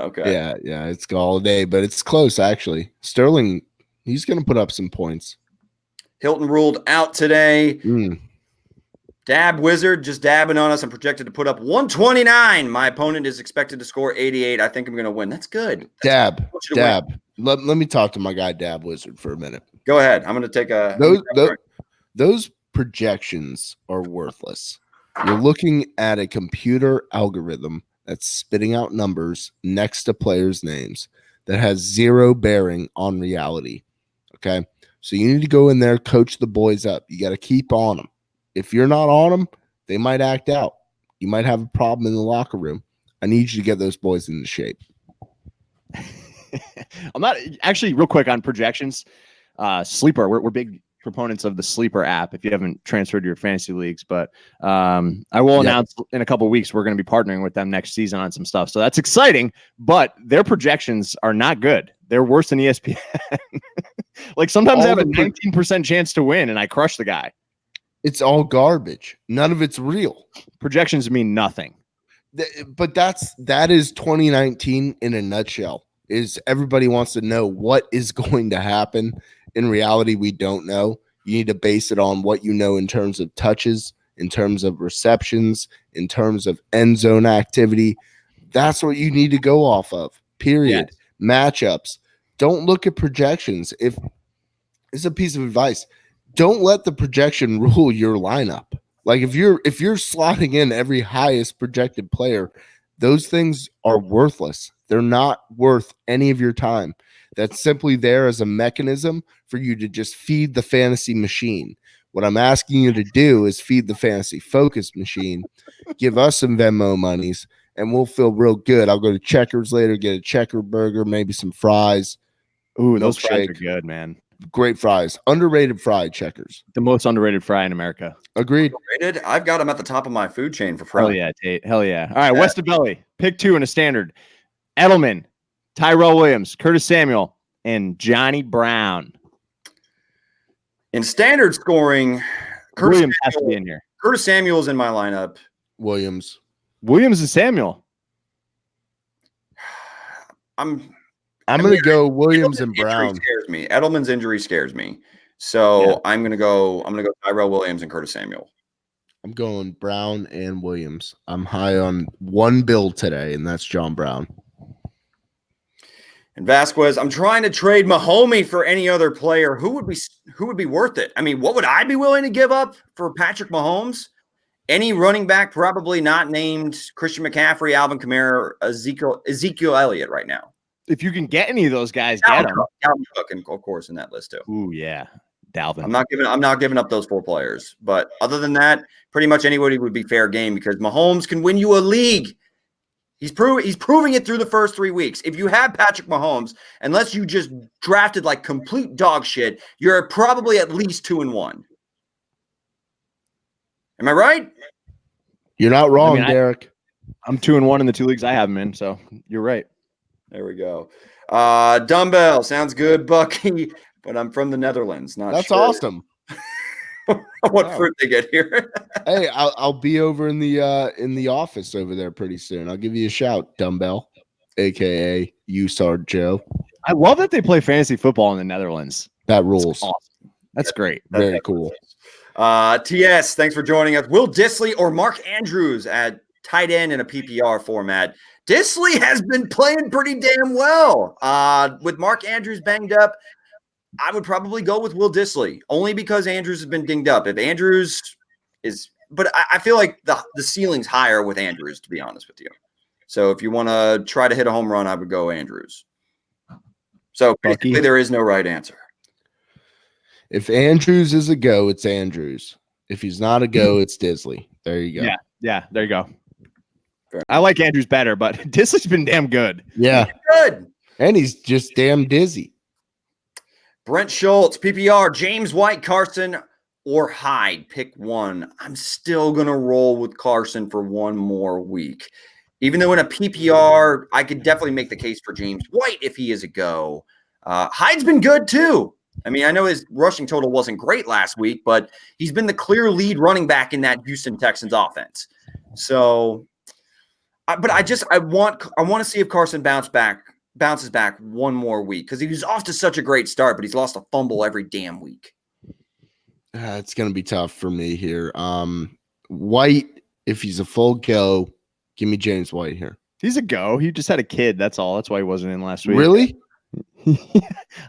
Okay. Yeah, it's Galladay, but it's close actually. Sterling, he's going to put up some points. Hilton ruled out today. Dab Wizard just dabbing on us. I'm projected to put up 129. My opponent is expected to score 88. I think I'm going to win. That's good. Dab. Let me talk to my guy Dab Wizard for a minute. Go ahead. I'm going to take a. Those projections are worthless. You're looking at a computer algorithm that's spitting out numbers next to players' names that has zero bearing on reality. Okay. So you need to go in there, coach the boys up. You got to keep on them. If you're not on them, they might act out. You might have a problem in the locker room. I need you to get those boys into shape. I'm not actually real quick on projections. Sleeper. We're big proponents of the Sleeper app if you haven't transferred to your fantasy leagues, but I will announce in a couple of weeks we're going to be partnering with them next season on some stuff. So that's exciting, but their projections are not good. They're worse than ESPN. Like sometimes I have a 19% chance to win and I crush the guy. It's all garbage. None of it's real. Projections mean nothing. But that is 2019 in a nutshell. Is everybody wants to know what is going to happen. In reality, we don't know. You need to base it on what you know in terms of touches, in terms of receptions, in terms of end zone activity. That's what you need to go off of, period. Yes. Matchups. Don't look at projections. If it's a piece of advice, don't let the projection rule your lineup. Like if you're slotting in every highest projected player, those things are worthless. They're not worth any of your time. That's simply there as a mechanism for you to just feed the fantasy machine. What I'm asking you to do is feed the fantasy focus machine, give us some Venmo monies, and we'll feel real good. I'll go to Checkers later, get a checker burger, maybe some fries. Ooh, those fries are good, man. Great fries. Underrated fried Checkers. The most underrated fry in America. Agreed. Underrated? I've got them at the top of my food chain for fries. Hell yeah, Tate. Hell yeah. All right, West of Belly. Pick 2 in a standard. Edelman, Tyrell Williams, Curtis Samuel, and Johnny Brown. In standard scoring, Williams has to be in here. Curtis Samuel's in my lineup. Williams and Samuel. I'm going to go Williams and Edelman's injury Brown. scares me. Edelman's injury scares me. So I'm gonna go Tyrell Williams and Curtis Samuel. I'm going Brown and Williams. I'm high on one Bill today, and that's John Brown. And Vasquez, I'm trying to trade Mahomey for any other player. Who would be worth it? I mean, what would I be willing to give up for Patrick Mahomes? Any running back, probably not named Christian McCaffrey, Alvin Kamara, or Ezekiel Elliott right now. If you can get any of those guys, get them. Dalvin Cook, and of course, in that list too. Ooh, yeah, Dalvin. I'm not giving up those 4 players. But other than that, pretty much anybody would be fair game because Mahomes can win you a league. He's proving it through the first 3 weeks. If you have Patrick Mahomes, unless you just drafted like complete dog shit, you're probably at least 2-1. Am I right? You're not wrong, Derek. I'm 2-1 in the 2 leagues I have him in, so you're right. There we go. Dumbbell sounds good, Bucky. But I'm from the Netherlands. That's sure awesome. what fruit they get here. Hey, I'll be over in the office over there pretty soon. I'll give you a shout, Dumbbell, aka USAR Joe. I love that they play fantasy football in the Netherlands. That rules. That's awesome. That's great. Very cool. TS, thanks for joining us. Will Dissly or Mark Andrews at tight end in a PPR format? Dissly has been playing pretty damn well. With Mark Andrews banged up, I would probably go with Will Dissly, only because Andrews has been dinged up. If Andrews is – but I feel like the ceiling's higher with Andrews, to be honest with you. So if you want to try to hit a home run, I would go Andrews. So basically there is no right answer. If Andrews is a go, it's Andrews. If he's not a go, it's Dissly. There you go. Yeah, there you go. I like Andrews better, but Dissly's been damn good. Yeah. Good. And he's just damn dizzy. Brent Schultz, PPR, James White, Carson, or Hyde. Pick one. I'm still going to roll with Carson for one more week. Even though in a PPR, I could definitely make the case for James White if he is a go. Hyde's been good too. I mean, I know his rushing total wasn't great last week, but he's been the clear lead running back in that Houston Texans offense. So, I want to see if Carson bounces back one more week because he was off to such a great start, but he's lost a fumble every damn week. It's going to be tough for me here. White, if he's a full go, give me James White here. He's a go. He just had a kid. That's all. That's why he wasn't in last week. Really?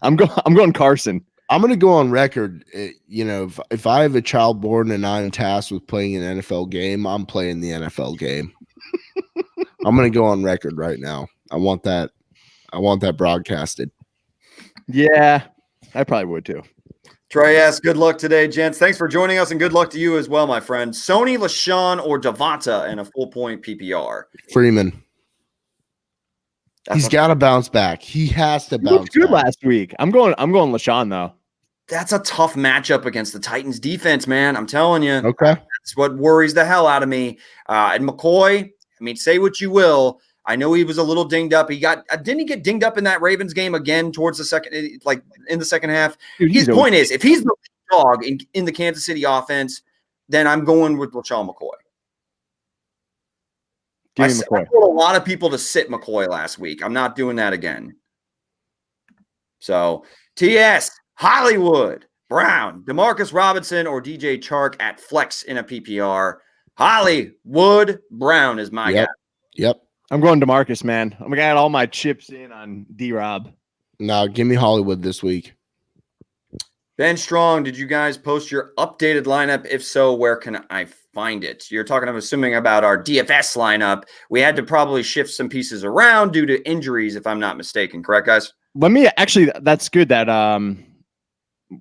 I'm going Carson. I'm going to go on record. If I have a child born and I'm tasked with playing an NFL game, I'm playing the NFL game. I'm going to go on record right now. I want that broadcasted. Yeah, I probably would too. Trey S., good luck today, gents. Thanks for joining us, and good luck to you as well, my friend. Sony, LaShawn, or Devonta in a full-point PPR? Freeman. He's got to bounce back. He has to bounce back. Good back. Last week. I'm going LaShawn, though. That's a tough matchup against the Titans defense, man. I'm telling you. Okay. That's what worries the hell out of me. And McCoy, I mean, say what you will. I know he was a little dinged up. Didn't he get dinged up in that Ravens game again towards the second, like in the second half? Dude, his point is, if he's the dog in the Kansas City offense, then I'm going with LaShawn McCoy. I told a lot of people to sit McCoy last week. I'm not doing that again. So, TS, Hollywood, Brown, Demarcus Robinson, or DJ Chark at flex in a PPR. Hollywood, Brown is my guy. Yep. I'm going DeMarcus, man. I'm gonna add all my chips in on D-Rob. No, give me Hollywood this week. Ben Strong, did you guys post your updated lineup? If so, where can I find it? You're talking, I'm assuming, about our DFS lineup. We had to probably shift some pieces around due to injuries, if I'm not mistaken. Correct, guys? That's good that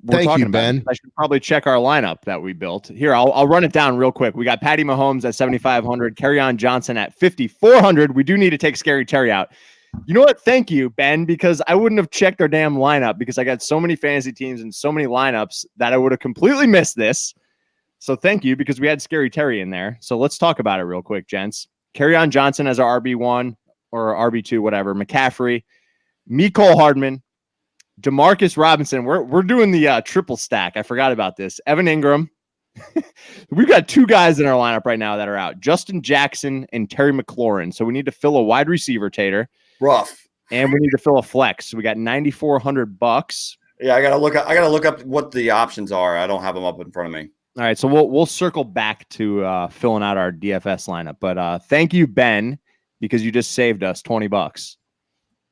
Thank you, Ben. I should probably check our lineup that we built. Here, I'll run it down real quick. We got Patty Mahomes at 7,500, Kerryon Johnson at 5,400. We do need to take Scary Terry out. You know what? Thank you, Ben, because I wouldn't have checked our damn lineup because I got so many fantasy teams and so many lineups that I would have completely missed this. So thank you, because we had Scary Terry in there. So let's talk about it real quick, gents. Kerryon Johnson as our RB1 or RB2, whatever. McCaffrey, Mecole Hardman, Demarcus Robinson. We're doing the triple stack. I forgot about this. Evan Ingram. We've got two guys in our lineup right now that are out. Justin Jackson and Terry McLaurin. So we need to fill a wide receiver, Tater. Rough. and we need to fill a flex. So we got $9,400. Yeah, I gotta look up what the options are. I don't have them up in front of me. All right, so we'll circle back to filling out our DFS lineup. But thank you, Ben, because you just saved us $20.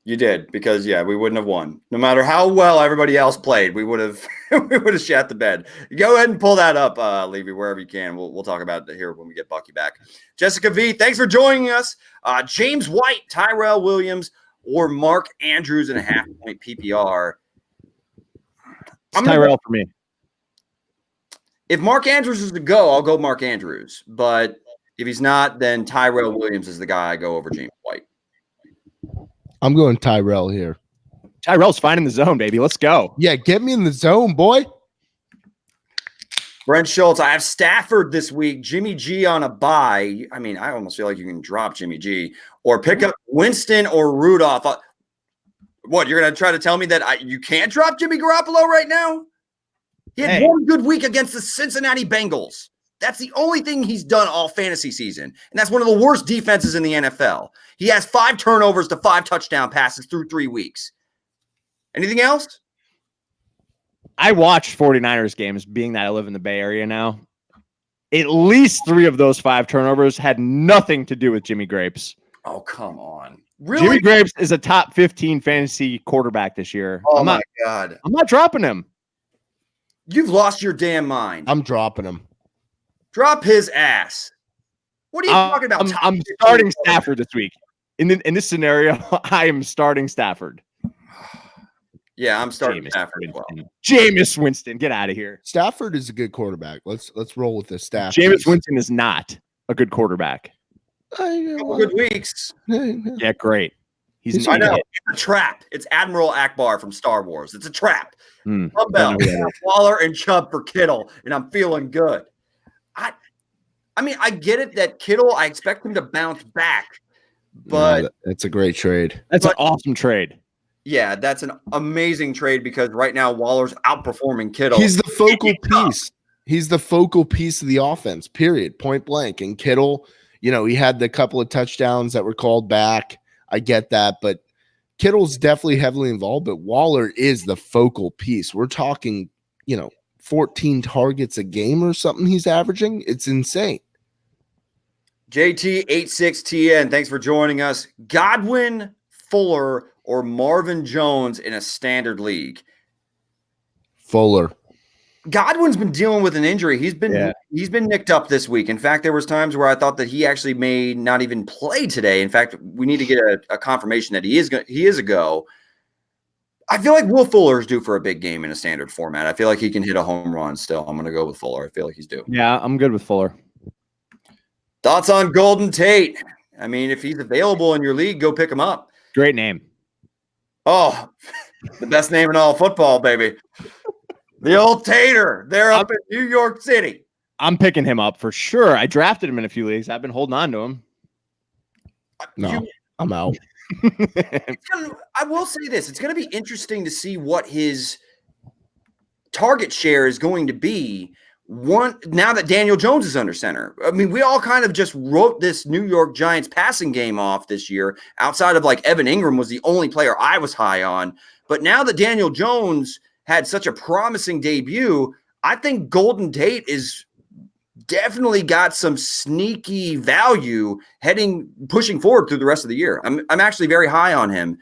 You did, because we wouldn't have won. No matter how well everybody else played, we would have shat the bed. Go ahead and pull that up, Levy, wherever you can. We'll talk about it here when we get Bucky back. Jessica V, thanks for joining us. James White, Tyrell Williams, or Mark Andrews in a half-point PPR. Tyrell for me. If Mark Andrews is the go, I'll go Mark Andrews. But if he's not, then Tyrell Williams is the guy I go over James White. I'm going Tyrell here. Tyrell's fine in the zone, baby. Let's go. Yeah, get me in the zone, boy. Brent Schultz, I have Stafford this week. Jimmy G on a bye. I mean, I almost feel like you can drop Jimmy G or pick up Winston or Rudolph. What, you're going to try to tell me that you can't drop Jimmy Garoppolo right now? He had one good week against the Cincinnati Bengals. That's the only thing he's done all fantasy season. And that's one of the worst defenses in the NFL. He has 5 turnovers to 5 touchdown passes through 3 weeks. Anything else? I watched 49ers games, being that I live in the Bay Area now. At least 3 of those 5 turnovers had nothing to do with Jimmy Grapes. Oh, come on. Really? Jimmy Grapes is a top 15 fantasy quarterback this year. Oh, my God. I'm not dropping him. You've lost your damn mind. I'm dropping him. Drop his ass. What are you talking about? I'm starting Stafford this week. In this scenario, I am starting Stafford. Yeah, I'm starting Stafford as well. Jameis Winston, get out of here. Stafford is a good quarterback. Let's roll with this. Stafford. Jameis Winston is not a good quarterback. Couple good weeks. Yeah, great. I know. It's a trap. It's Admiral Akbar from Star Wars. It's a trap. Waller and Chubb for Kittle, and I'm feeling good. I mean, I get it that Kittle, I expect him to bounce back, but that's a great trade. That's an awesome trade. Yeah, that's an amazing trade because right now Waller's outperforming Kittle. He's the focal piece. He's the focal piece of the offense, period, point blank. And Kittle, he had the couple of touchdowns that were called back. I get that, but Kittle's definitely heavily involved, but Waller is the focal piece. We're talking, 14 targets a game or something he's averaging. It's insane. JT86TN, thanks for joining us. Godwin, Fuller, or Marvin Jones in a standard league? Fuller. Godwin's been dealing with an injury. He's been nicked up this week. In fact, there was times where I thought that he actually may not even play today. In fact, we need to get a confirmation that he is a go. I feel like Will Fuller is due for a big game in a standard format. I feel like he can hit a home run still. I'm going to go with Fuller. I feel like he's due. Yeah, I'm good with Fuller. Thoughts on Golden Tate? I mean, if he's available in your league, go pick him up. Great name. Oh, the best name in all football, baby. The old Tater. They're up in New York City. I'm picking him up for sure. I drafted him in a few leagues. I've been holding on to him. No, I'm out. I will say this. It's going to be interesting to see what his target share is going to be now that Daniel Jones is under center. I mean, we all kind of just wrote this New York Giants passing game off this year. Outside of Evan Ingram was the only player I was high on. But now that Daniel Jones had such a promising debut, I think Golden Tate is definitely got some sneaky value pushing forward through the rest of the year. I'm actually very high on him,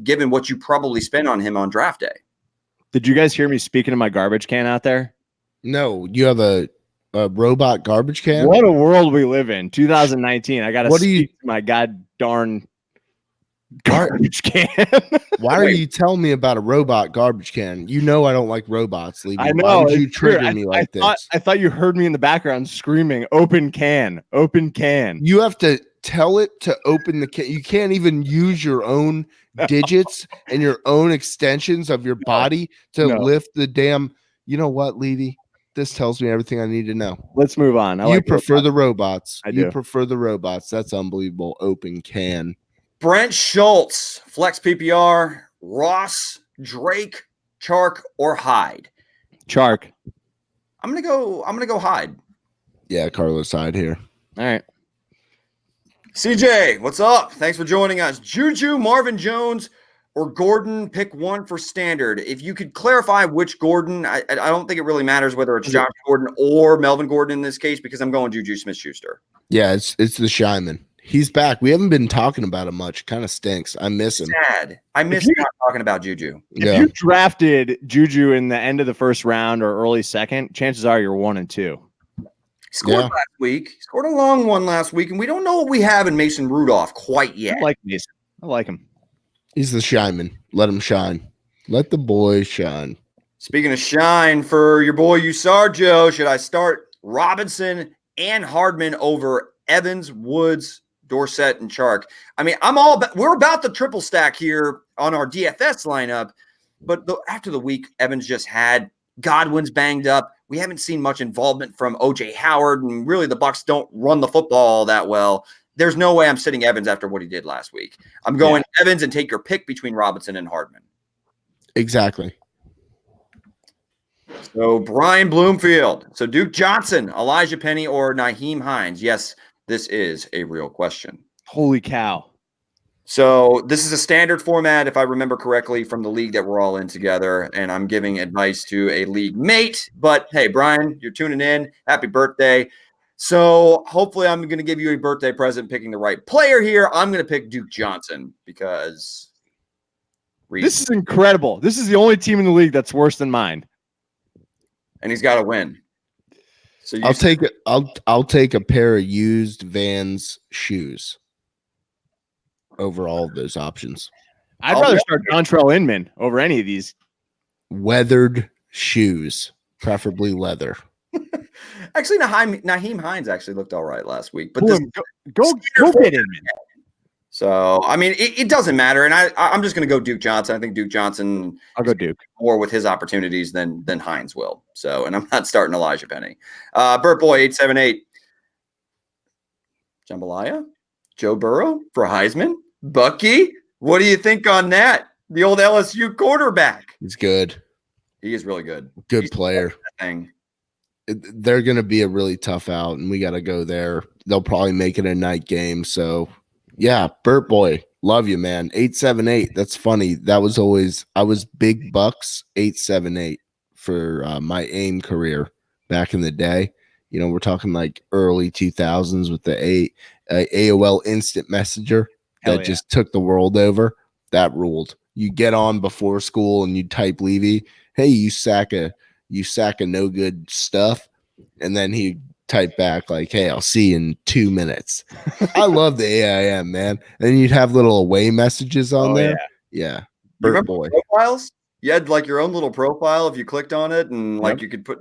given what you probably spent on him on draft day. Did you guys hear me speaking to my garbage can out there? No, you have a robot garbage can? What a world we live in. 2019. I got to speak to my god darn garbage can. Why are you telling me about a robot garbage can? I don't like robots, Levy. I know. Why would you trigger me like this? I thought you heard me in the background screaming, open can, open can. You have to tell it to open the can. You can't even use your own digits and your own extensions of your body to lift the damn. You know what, Levy? This tells me everything I need to know. Let's move on. You prefer the robots. I do. You prefer the robots. That's unbelievable. Open can. Brent Schultz, flex PPR, Ross, Drake, Chark, or Hyde? Chark. I'm gonna go Hyde. Yeah, Carlos Hyde here. All right. CJ, what's up? Thanks for joining us. Juju, Marvin Jones, or Gordon, pick one for standard. If you could clarify which Gordon, I don't think it really matters whether it's Josh Gordon or Melvin Gordon in this case, because I'm going Juju Smith-Schuster. Yeah, it's the Shyman. He's back. We haven't been talking about him much. Kind of stinks. I miss him. Sad. I miss not talking about Juju. If you drafted Juju in the end of the first round or early second, chances are you're 1 and 2. He scored last week. He scored a long one last week, and we don't know what we have in Mason Rudolph quite yet. I like Mason. I like him. He's the Shyman. Let him shine. Let the boy shine. Speaking of shine, for your boy Joe, should I start Robinson and Hardman over Evans, Woods, Dorsett, and Chark? I mean, we're about the triple stack here on our DFS lineup, but after the week Evans just had, Godwin's banged up. We haven't seen much involvement from OJ Howard, and really the Bucs don't run the football that well. There's no way I'm sitting Evans after what he did last week. I'm going Evans and take your pick between Robinson and Hardman. Exactly. So Brian Bloomfield. So Duke Johnson, Elijah Penny, or Nyheim Hines? Yes, this is a real question. Holy cow. So this is a standard format, if I remember correctly, from the league that we're all in together, and I'm giving advice to a league mate. But hey, Brian, you're tuning in. Happy birthday. So hopefully I'm going to give you a birthday present picking the right player here. I'm going to pick Duke Johnson because this is incredible. This is the only team in the league that's worse than mine. And he's got to win. So I'll take a pair of used Vans shoes over all of those options. I'd rather start Dontrell Inman over any of these. Weathered shoes, preferably leather. Actually, Nyheim Hines actually looked all right last week. But go get Inman. So, I mean, it doesn't matter. And I'm just going to go Duke Johnson. I think Duke Johnson I'll go Duke more with his opportunities than Hines will. So, and I'm not starting Elijah Penny. Burt Boy 878. Jambalaya? Joe Burrow for Heisman? Bucky? What do you think on that? The old LSU quarterback. He's good. He is really good. Good player. They're going to be a really tough out, and we got to go there. They'll probably make it a night game. So, yeah, Burt Boy, love you, man. 878. That's funny. That was always I was Big Bucks 878 for my AIM career back in the day. You know, we're talking like early 2000s with the AOL Instant Messenger that just took the world over. That ruled. You get on before school and you type Levy, hey, you sack a no good stuff, and then he type back like, hey, I'll see you in 2 minutes. I love the AIM, man. And then you'd have little away messages on there. Yeah. Burt Boy. Profiles? You had like your own little profile if you clicked on it, and like you could put,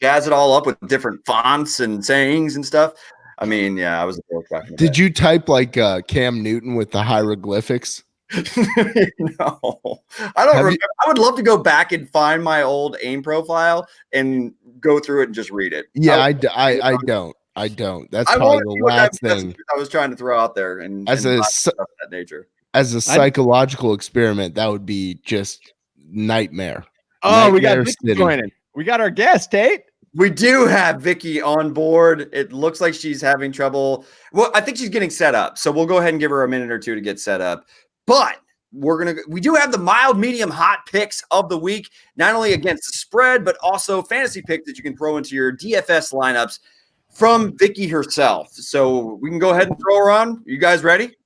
jazz it all up with different fonts and sayings and stuff. I mean, yeah, I was a dork back in the day. Did you type like Cam Newton with the hieroglyphics? No, I don't remember. I would love to go back and find my old AIM profile and go through it and just read it. Yeah, I don't. That's probably the last thing I was trying to throw out there. And as that nature, as a psychological experiment, that would be just nightmare. Oh, we got Vicky joining. We got our guest, Tate. We do have Vicky on board. It looks like she's having trouble. Well, I think she's getting set up. So we'll go ahead and give her a minute or two to get set up. But we do have the mild, medium, hot picks of the week, not only against the spread, but also fantasy picks that you can throw into your DFS lineups from Vicky herself. So we can go ahead and throw her on. You guys ready?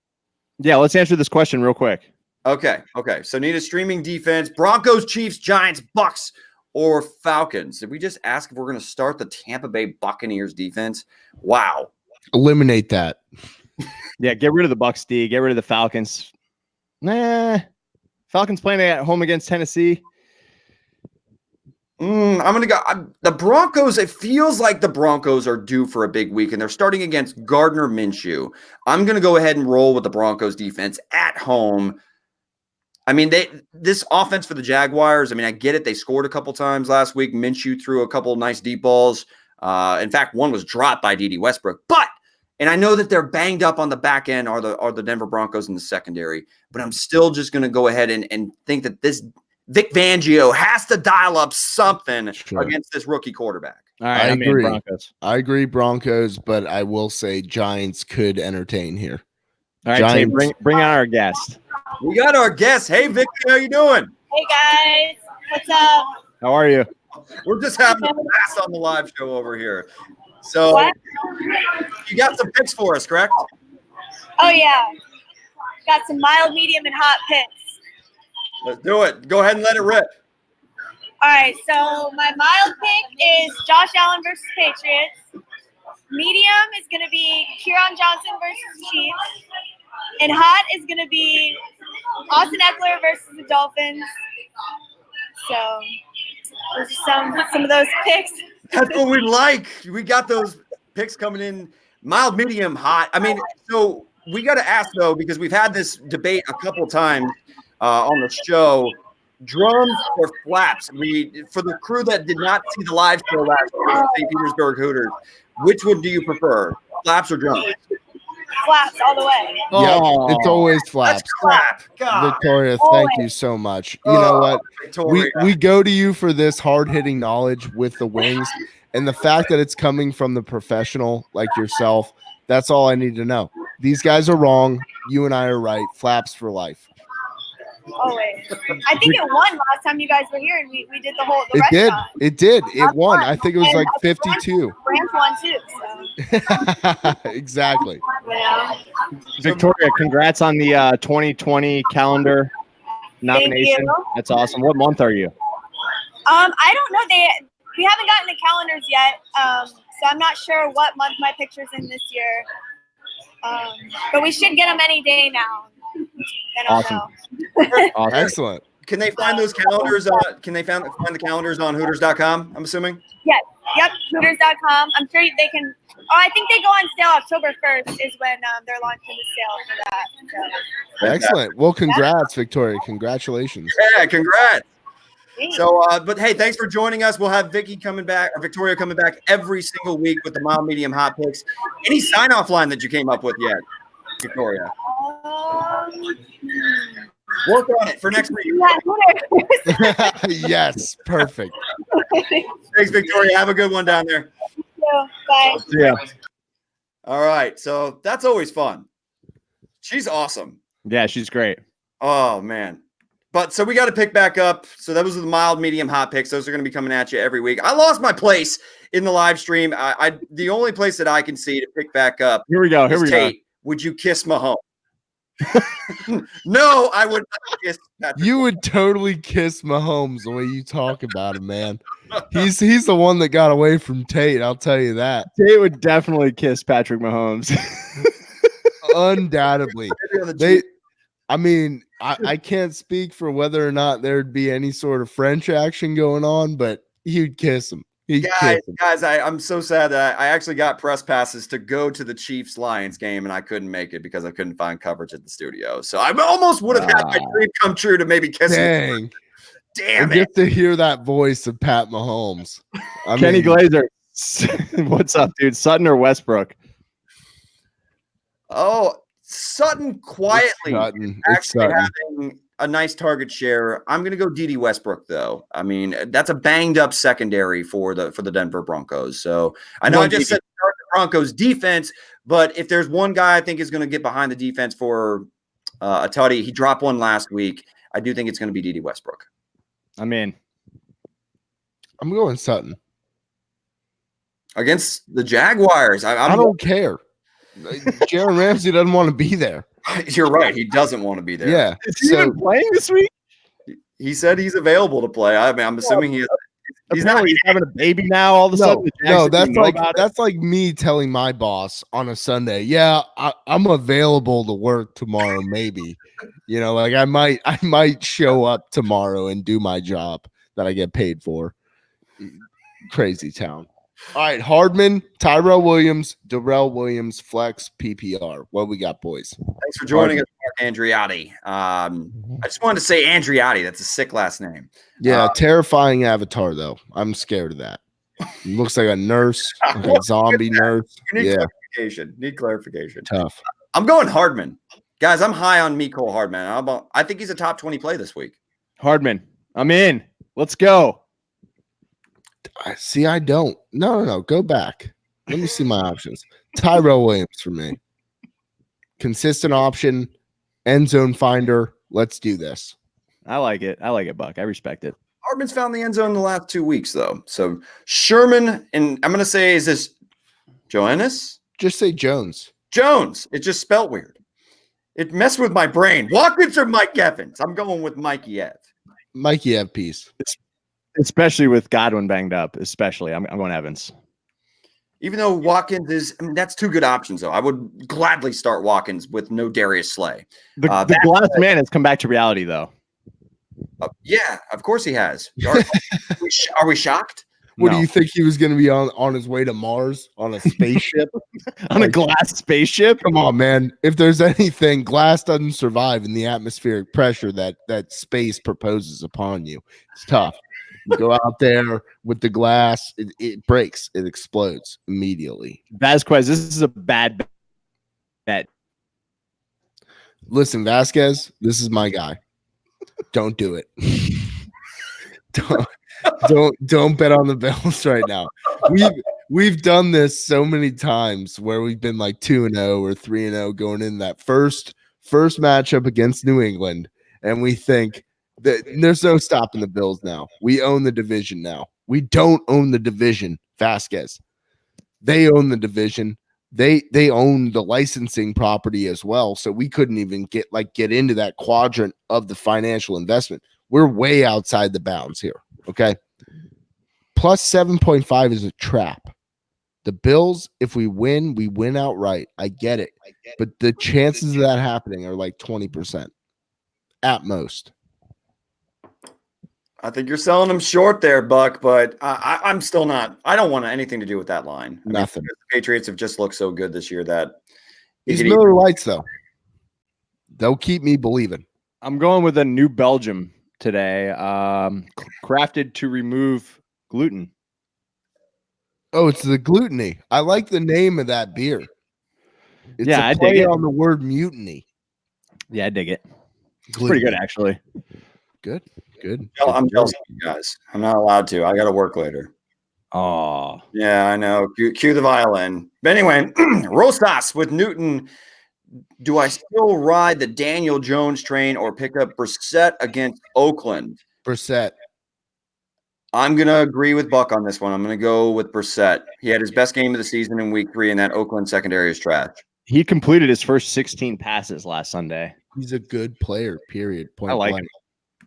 Yeah, let's answer this question real quick. Okay. So need a streaming defense: Broncos, Chiefs, Giants, Bucks, or Falcons. Did we just ask if we're going to start the Tampa Bay Buccaneers defense? Wow. Eliminate that. Yeah, get rid of the Bucks, D. Get rid of the Falcons. Nah. Falcons playing at home against Tennessee. I'm going to go. The Broncos, it feels like the Broncos are due for a big week, and they're starting against Gardner Minshew. I'm going to go ahead and roll with the Broncos defense at home. I mean, this offense for the Jaguars, I mean, I get it. They scored a couple times last week. Minshew threw a couple nice deep balls. In fact, one was dropped by Dede Westbrook. And I know that they're banged up on the back end are the Denver Broncos in the secondary, but I'm still just going to go ahead and think that this Vic Fangio has to dial up something against this rookie quarterback. All right, I agree. I agree, Broncos, but I will say Giants could entertain here. All right, Tate, Giants. bring on our guest. We got our guest. Hey, Vicky, how you doing? Hey guys, what's up? How are you? We're just having a blast on the live show over here. So What? you got some picks for us, correct? Oh yeah, got some mild, medium, and hot picks. Let's do it. Go ahead and let it rip. All right, so my mild pick is Josh Allen versus Patriots. Medium is going to be Kieran Johnson versus Chiefs. And hot is going to be Austin Eckler versus the Dolphins. So those are some of those picks. That's what we like. We got those picks coming in mild, medium, hot. I mean, so we got to ask, though, because we've had this debate a couple times on the show. Drums or flaps? For the crew that did not see the live show last year, St. Petersburg Hooters, which one do you prefer, flaps or drums? Flaps all the way. Yep, it's always Let's flaps. clap. God. Victoria, thank you so much. You know what? Victoria. We go to you for this hard-hitting knowledge with the wings, and the fact that it's coming from the professional like yourself, that's all I need to know. These guys are wrong. You and I are right. Flaps for life. Always. I think it won last time you guys were here, and we did the whole. The It did. restaurant. It did. It That's won. fun. I think it was And like the 52. Rams won too. So Exactly. yeah. Victoria, congrats on the 2020 calendar nomination. you. That's awesome. What month are you? I don't know. We haven't gotten the calendars yet, so I'm not sure what month my picture's in this year. But we should get them any day now. I don't Awesome. know. Awesome. Excellent. Can they find those calendars? Can they find the calendars on Hooters.com? I'm assuming. Yes. Yep. Hooters.com. I'm sure they can. Oh, I think they go on sale October 1st is when they're launching the sale for that. So, Excellent. Well, congrats, Victoria. Congratulations. Yeah, congrats. thanks. So, but hey, thanks for joining us. We'll have Vicky coming back, or Victoria coming back every single week with the mild, medium, hot picks. Any sign-off line that you came up with yet, Victoria? Work on it for next week. Yeah, Hooters. Yes, perfect. Thanks, Victoria. Have a good one down there. Bye. Yeah. All right. So that's always fun. She's awesome. Yeah, she's great. Oh, man. But so we got to pick back up. So those are the mild, medium, hot picks. Those are going to be coming at you every week. I lost my place in the live stream. The only place that I can see to pick back up Here we go. Here is we Tate. Would you kiss Mahomes? No, I would not kiss Patrick. You would totally kiss Mahomes the way you talk about him, man. He's the one that got away from Tate. I'll tell you that. go. Tate would definitely kiss Patrick Mahomes. Undoubtedly. I can't speak for whether or not there'd be any sort of French action going on, but he'd kiss him. Guys, I'm so sad that I actually got press passes to go to the Chiefs-Lions game, and I couldn't make it because I couldn't find coverage at the studio. So I almost would have had my dream come true to maybe kiss him. Dang. Damn I it. get to hear that voice of Pat Mahomes. Kenny Glazer. What's up, dude? Sutton or Westbrook? Oh, Sutton quietly Sutton. actually having a nice target share. I'm going to go D.D. Westbrook, though. I mean, that's a banged-up secondary for the Denver Broncos. So I know I just said the Broncos defense, but if there's one guy I think is going to get behind the defense for a tutty, he dropped one last week. I do think it's going to be D.D. Westbrook. I'm in. I'm going Sutton. Against the Jaguars. I don't care. Jalen Ramsey doesn't want to be there. You're right. He doesn't want to be there. Yeah. Is he even playing this week? He said he's available to play. I mean, I'm assuming he's not. He's having a baby now. All of a sudden, the Jags that's didn't know like about it. that's like me telling my boss on a Sunday, yeah, I'm available to work tomorrow. Maybe, like I might show up tomorrow and do my job that I get paid for. Crazy town. All right, Hardman, Tyrell Williams, Darrell Williams, flex, PPR. What we got, boys? Thanks for joining us, Mark Andriotti. I just wanted to say Andriotti. That's a sick last name. Yeah, terrifying avatar, though. I'm scared of that. He looks like a nurse, like a zombie nurse. Need clarification. Tough. I'm going Hardman. Guys, I'm high on Mecole Hardman. I think he's a top 20 play this week. Hardman, I'm in. Let's go. See, I don't. No. Go back. Let me see my options. Tyrell Williams for me. consistent option, end zone finder. Let's do this. I like it. I like it, Buck. I respect it. Hardman's found the end zone in the last 2 weeks, though. So Sherman, and I'm going to say, is this Johannes? Just say Jones. Jones. It just spelled weird. It messed with my brain. Watkins or Mike Evans? I'm going with Mikey Ev. Mikey Ev piece. Especially with Godwin banged up, especially. I'm going Evans. Even though Watkins is, that's two good options, though. I would gladly start Watkins with no Darius Slay. The glass man has come back to reality, though. Yeah, of course he has. Are we shocked? What No. do you think he was going to be on his way to Mars on a spaceship? On a glass spaceship? Come on, man. If there's anything, glass doesn't survive in the atmospheric pressure that space proposes upon you. It's tough. You go out there with the glass, it breaks, it explodes immediately. Vasquez, this is a bad bet. Listen, Vasquez, this is my guy. Don't do it. don't bet on the Bills right now. We've done this so many times where we've been like 2-0 or 3-0 going in that first matchup against New England, and we think that there's no stopping the Bills now. We own the division now. We don't own the division, Vasquez. They own the division. They own the licensing property as well. So we couldn't even get into that quadrant of the financial investment. We're way outside the bounds here. Okay. Plus 7.5 is a trap. The Bills, if we win outright. I get it. But the chances of that happening are like 20% at most. I think you're selling them short there, Buck, but I'm still not. I don't want anything to do with that line. Nothing. The Patriots have just looked so good this year that These Miller Lights, though, they'll keep me believing. I'm going with a New Belgium today, crafted to remove gluten. Oh, it's the Gluteny. I like the name of that beer. It's Yeah, a I dig play it. on the word mutiny. Yeah, I dig it. It's pretty good, actually. Good. I'm jealous of you guys. I'm not allowed to. I got to work later. Oh, Yeah, I know. Cue the violin. But anyway, Rostas with Newton. Do I still ride the Daniel Jones train or pick up Brissett against Oakland? Brissett. I'm going to agree with Buck on this one. I'm going to go with Brissett. He had his best game of the season in week 3, and that Oakland secondary is trash. he completed his first 16 passes last Sunday. He's a good player, period. Point I like blank. him.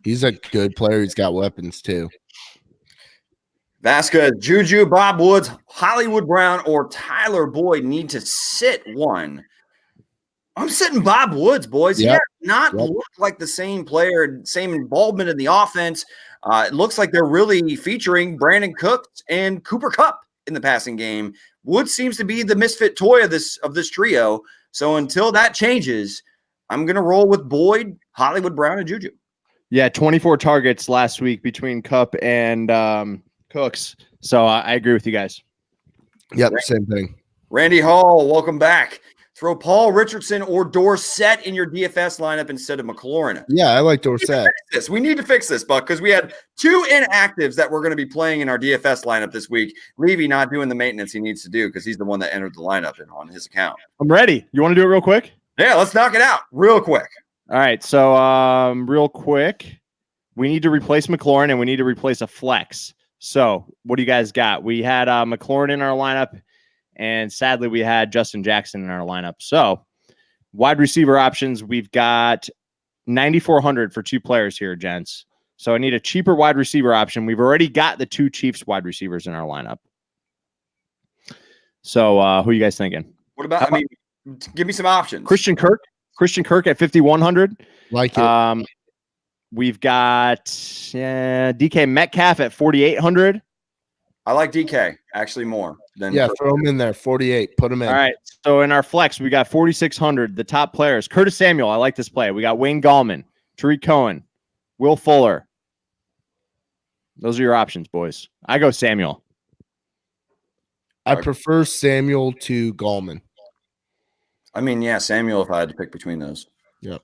He's a good player. He's got weapons, too. Vasquez, Juju, Bob Woods, Hollywood Brown, or Tyler Boyd need to sit one. I'm sitting Bob Woods, boys. He Yep. has not looked like the same player, same involvement in the offense. It looks like they're really featuring Brandon Cooks and Cooper Kupp in the passing game. Woods seems to be the misfit toy of this trio. So until that changes, I'm going to roll with Boyd, Hollywood Brown, and Juju. Yeah, 24 targets last week between Kupp and Cooks. So I agree with you guys. Yep, same thing. Randy Hall, welcome back. Throw Paul Richardson or Dorsett in your DFS lineup instead of McLaurin. Yeah, I like Dorsett. We need to fix this, Buck, because we had 2 inactives that we're going to be playing in our DFS lineup this week. Levy not doing the maintenance he needs to do because he's the one that entered the lineup on his account. I'm ready. You want to do it real quick? Yeah, let's knock it out real quick. All right. So real quick, we need to replace McLaurin and we need to replace a flex. So what do you guys got? We had McLaurin in our lineup, and sadly we had Justin Jackson in our lineup. So wide receiver options, we've got 9,400 for 2 players here, gents. So I need a cheaper wide receiver option. We've already got the 2 Chiefs wide receivers in our lineup. So who are you guys thinking? What about, give me some options. Christian Kirk at 5,100. Like it. We've got DK Metcalf at 4,800. I like DK actually more than Throw him in there. 48. Put him in. All right. So in our flex, we got 4,600. The top players: Curtis Samuel. I like this play. We got Wayne Gallman, Tariq Cohen, Will Fuller. Those are your options, boys. I go Samuel. I prefer Samuel to Gallman. Samuel if I had to pick between those. Yep.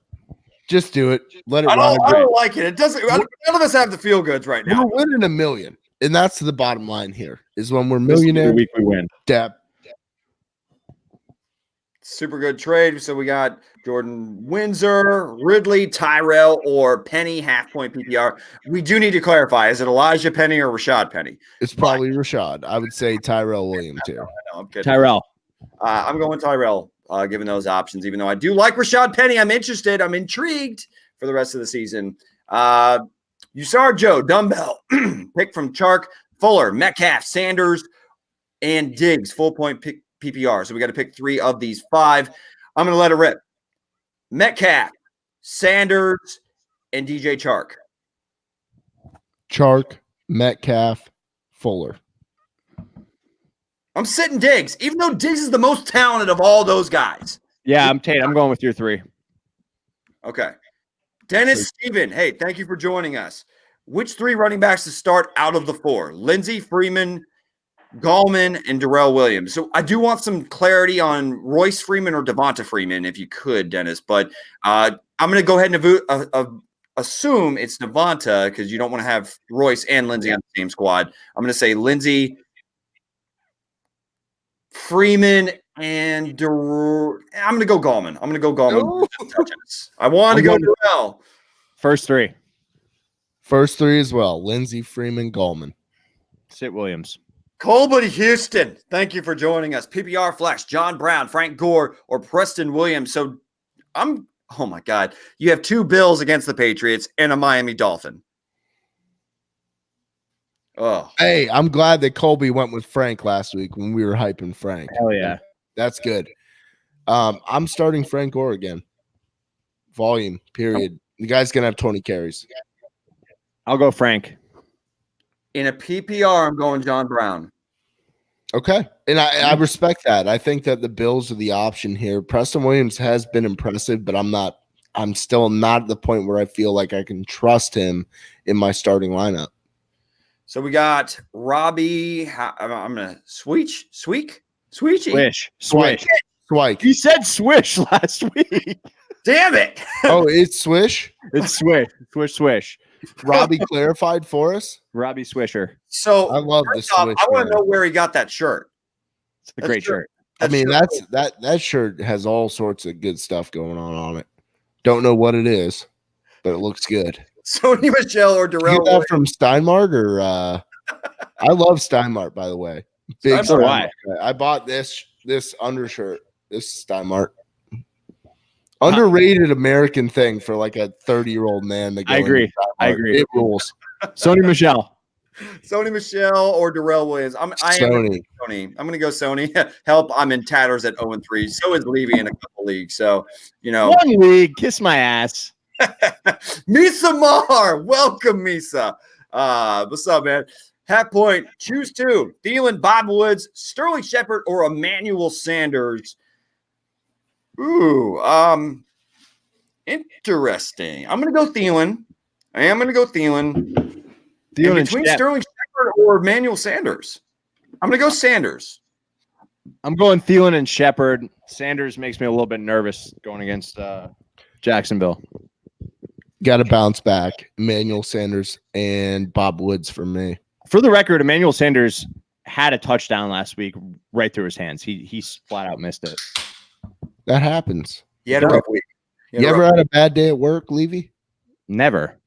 Just do it. Let it I run. don't like it. It doesn't. None of us have the feel goods right now. We're winning $1 million. And that's the bottom line here is when we're millionaire. Week we win. Depth. Super good trade. So we got Jordan Windsor, Ridley, Tyrell, or Penny, half-point PPR. We do need to clarify. Is it Elijah Penny or Rashad Penny? It's probably Rashad. I would say Tyrell Williams here. No, I'm kidding. Tyrell. I'm going Tyrell, given those options, even though I do like Rashad Penny. I'm interested. I'm intrigued for the rest of the season. Usar Joe, Dumbbell, pick from Chark, Fuller, Metcalf, Sanders, and Diggs, full-point PPR. So we got to pick 3 of these 5. I'm going to let it rip. Metcalf, Sanders, and DJ Chark. Chark, Metcalf, Fuller. I'm sitting Diggs, even though Diggs is the most talented of all those guys. Yeah, I'm Tate. I'm going with your 3. Okay. Dennis Steven, hey, thank you for joining us. Which 3 running backs to start out of the 4? Lindsey, Freeman, Gallman, and Darrell Williams. So I do want some clarity on Royce Freeman or Devonta Freeman, if you could, Dennis. But I'm going to go ahead and assume it's Devonta because you don't want to have Royce and Lindsey on the same squad. I'm going to say Lindsey, Freeman, and I'm going to go Gallman. I'm going to go Gallman. I want to go Darrell. First 3. First 3 as well. Lindsey, Freeman, Gallman. Sit Williams. Colby Houston, thank you for joining us. PPR Flex, John Brown, Frank Gore, or Preston Williams. So oh my God. You have 2 Bills against the Patriots and a Miami Dolphin. Oh. Hey, I'm glad that Colby went with Frank last week when we were hyping Frank. Hell yeah. That's good. I'm starting Frank Gore again. Volume, period. The guy's going to have 20 carries. I'll go Frank. In a PPR, I'm going John Brown. Okay. And I respect that. I think that the Bills are the option here. Preston Williams has been impressive, but I'm still not at the point where I feel like I can trust him in my starting lineup. So we got Robbie. I'm going to swish. You said swish last week. Damn it. Oh, it's Swish? It's swish. Robbie clarified for us. Robbie Swisher. So I love this. I want to know where he got that shirt. It's a great shirt. I mean, that shirt has all sorts of good stuff going on it. Don't know what it is, but it looks good. Sony Michelle or Darrell. You got that from Steinmart or I love Steinmart, by the way. Big Steinmart. I bought this undershirt. This is Steinmart. Underrated American thing for like a 30-year-old man. I agree. It rules. Sony Michelle or Darrell Williams. Sony. I'm going to go Sony. Help! I'm in tatters at 0-3. So is Levy in a couple leagues. So one league. Kiss my ass. Misa Mar, welcome Misa. What's up, man? Half point. Choose 2: Thielen, Bob Woods, Sterling Shepard, or Emmanuel Sanders. Ooh, interesting. I'm going to go Thielen. Between Sterling Shepard or Emmanuel Sanders. I'm going to go Sanders. I'm going Thielen and Shepard. Sanders makes me a little bit nervous going against Jacksonville. Got to bounce back. Emmanuel Sanders and Bob Woods for me. For the record, Emmanuel Sanders had a touchdown last week right through his hands. He flat out missed it. That happens. He had a rough week. You ever had a bad day at work, Levy? Never.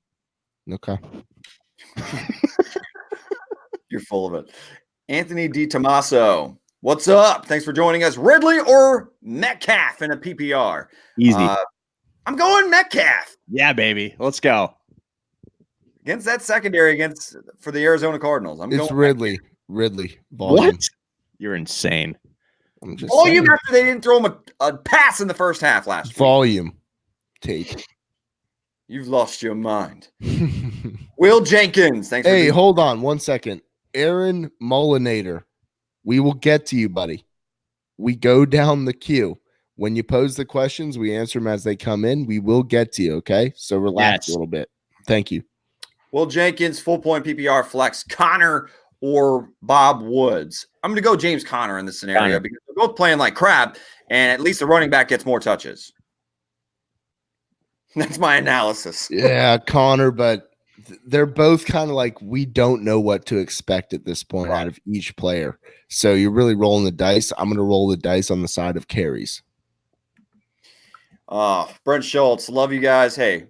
Okay. You're full of it. Anthony DiTomaso, what's up? Thanks for joining us. Ridley or Metcalf in a PPR? Easy. I'm going Metcalf. Yeah, baby. Let's go. Against that secondary for the Arizona Cardinals. It's Ridley. Ridley. Volume. What? You're insane. Volume after they didn't throw him a pass in the first half last week. Volume. Tate. You've lost your mind. Will Jenkins. Thanks. Hey, hold on 1 second. Aaron Mullinator. We will get to you, buddy. We go down the queue. When you pose the questions, we answer them as they come in. We will get to you, okay? So relax a little bit. Thank you. Will Jenkins, full point PPR flex, Connor or Bob Woods? I'm going to go James Conner in this scenario because they're both playing like crap, and at least the running back gets more touches. That's my analysis. Yeah, Connor, but they're both kind of like we don't know what to expect at this point out of each player. So you're really rolling the dice. I'm going to roll the dice on the side of carries. Brent Schultz, love you guys. Hey,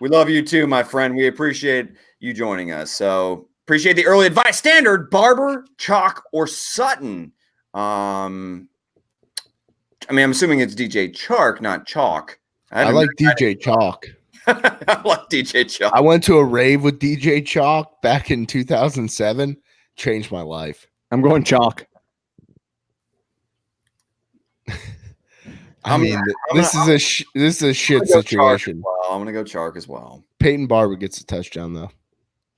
we love you too, my friend. We appreciate you joining us. So appreciate the early advice. Standard, Barber, Chalk, or Sutton. I'm assuming it's DJ Chark, not Chalk. I like DJ Chalk. I like DJ Chalk. I went to a rave with DJ Chalk back in 2007. Changed my life. I'm going Chalk. This is a shit situation. Well, I'm gonna go Chark as well. Peyton Barber gets a touchdown though.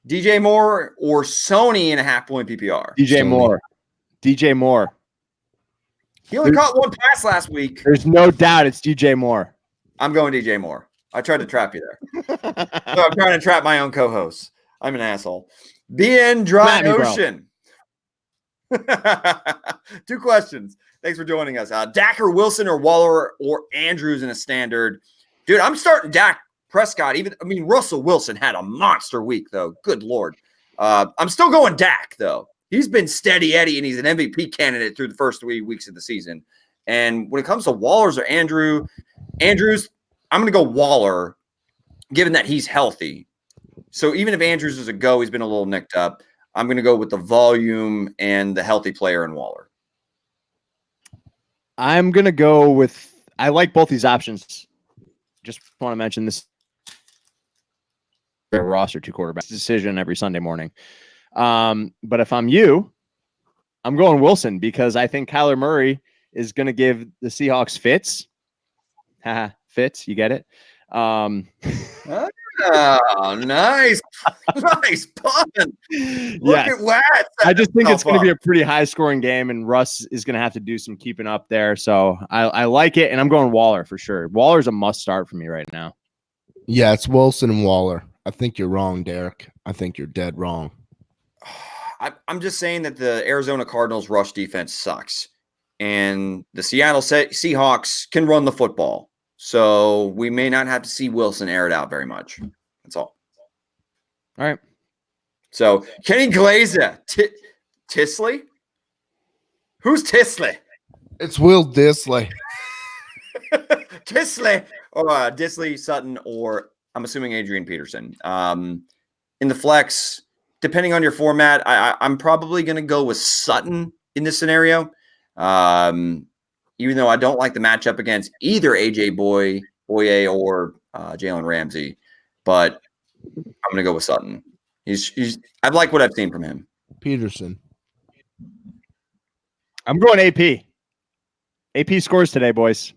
DJ Moore or Sony in a half-point PPR. DJ Moore. DJ Moore. He only caught one pass last week. There's no doubt it's DJ Moore. I'm going DJ Moore. I tried to trap you there. I'm trying to trap my own co-host. I'm an asshole. BN Dry Ocean. 2 questions. Thanks for joining us. Dak or Wilson or Waller or Andrews in a standard. Dude, I'm starting Dak Prescott. Russell Wilson had a monster week, though. Good Lord. I'm still going Dak, though. He's been steady Eddie, and he's an MVP candidate through the first 3 weeks of the season. And when it comes to Wallers or Andrews, I'm going to go Waller, given that he's healthy. So even if Andrews is a go, he's been a little nicked up. I'm going to go with the volume and the healthy player in Waller. I'm going to go with – I like both these options. Just want to mention this roster 2 quarterbacks decision every Sunday morning. But if I'm you, I'm going Wilson because I think Kyler Murray is going to give the Seahawks fits. Fits, you get it? Oh, nice. Nice pun. Look at that. I just think it's going to be a pretty high-scoring game, and Russ is going to have to do some keeping up there. So I like it, and I'm going Waller for sure. Waller's a must-start for me right now. Yeah, it's Wilson and Waller. I think you're wrong, Derek. I think you're dead wrong. I'm just saying that the Arizona Cardinals rush defense sucks, and the Seattle Seahawks can run the football. So we may not have to see Wilson air it out very much. That's all. All right. So Kenny Glazer, Tisley? Who's Tisley? It's Will Disley. Tisley or Disley, Sutton, or I'm assuming Adrian Peterson. In the flex, depending on your format, I'm probably going to go with Sutton in this scenario. Even though I don't like the matchup against either AJ Boye or Jalen Ramsey, but I'm going to go with Sutton. I like what I've seen from him. Peterson. I'm going AP. AP scores today, boys.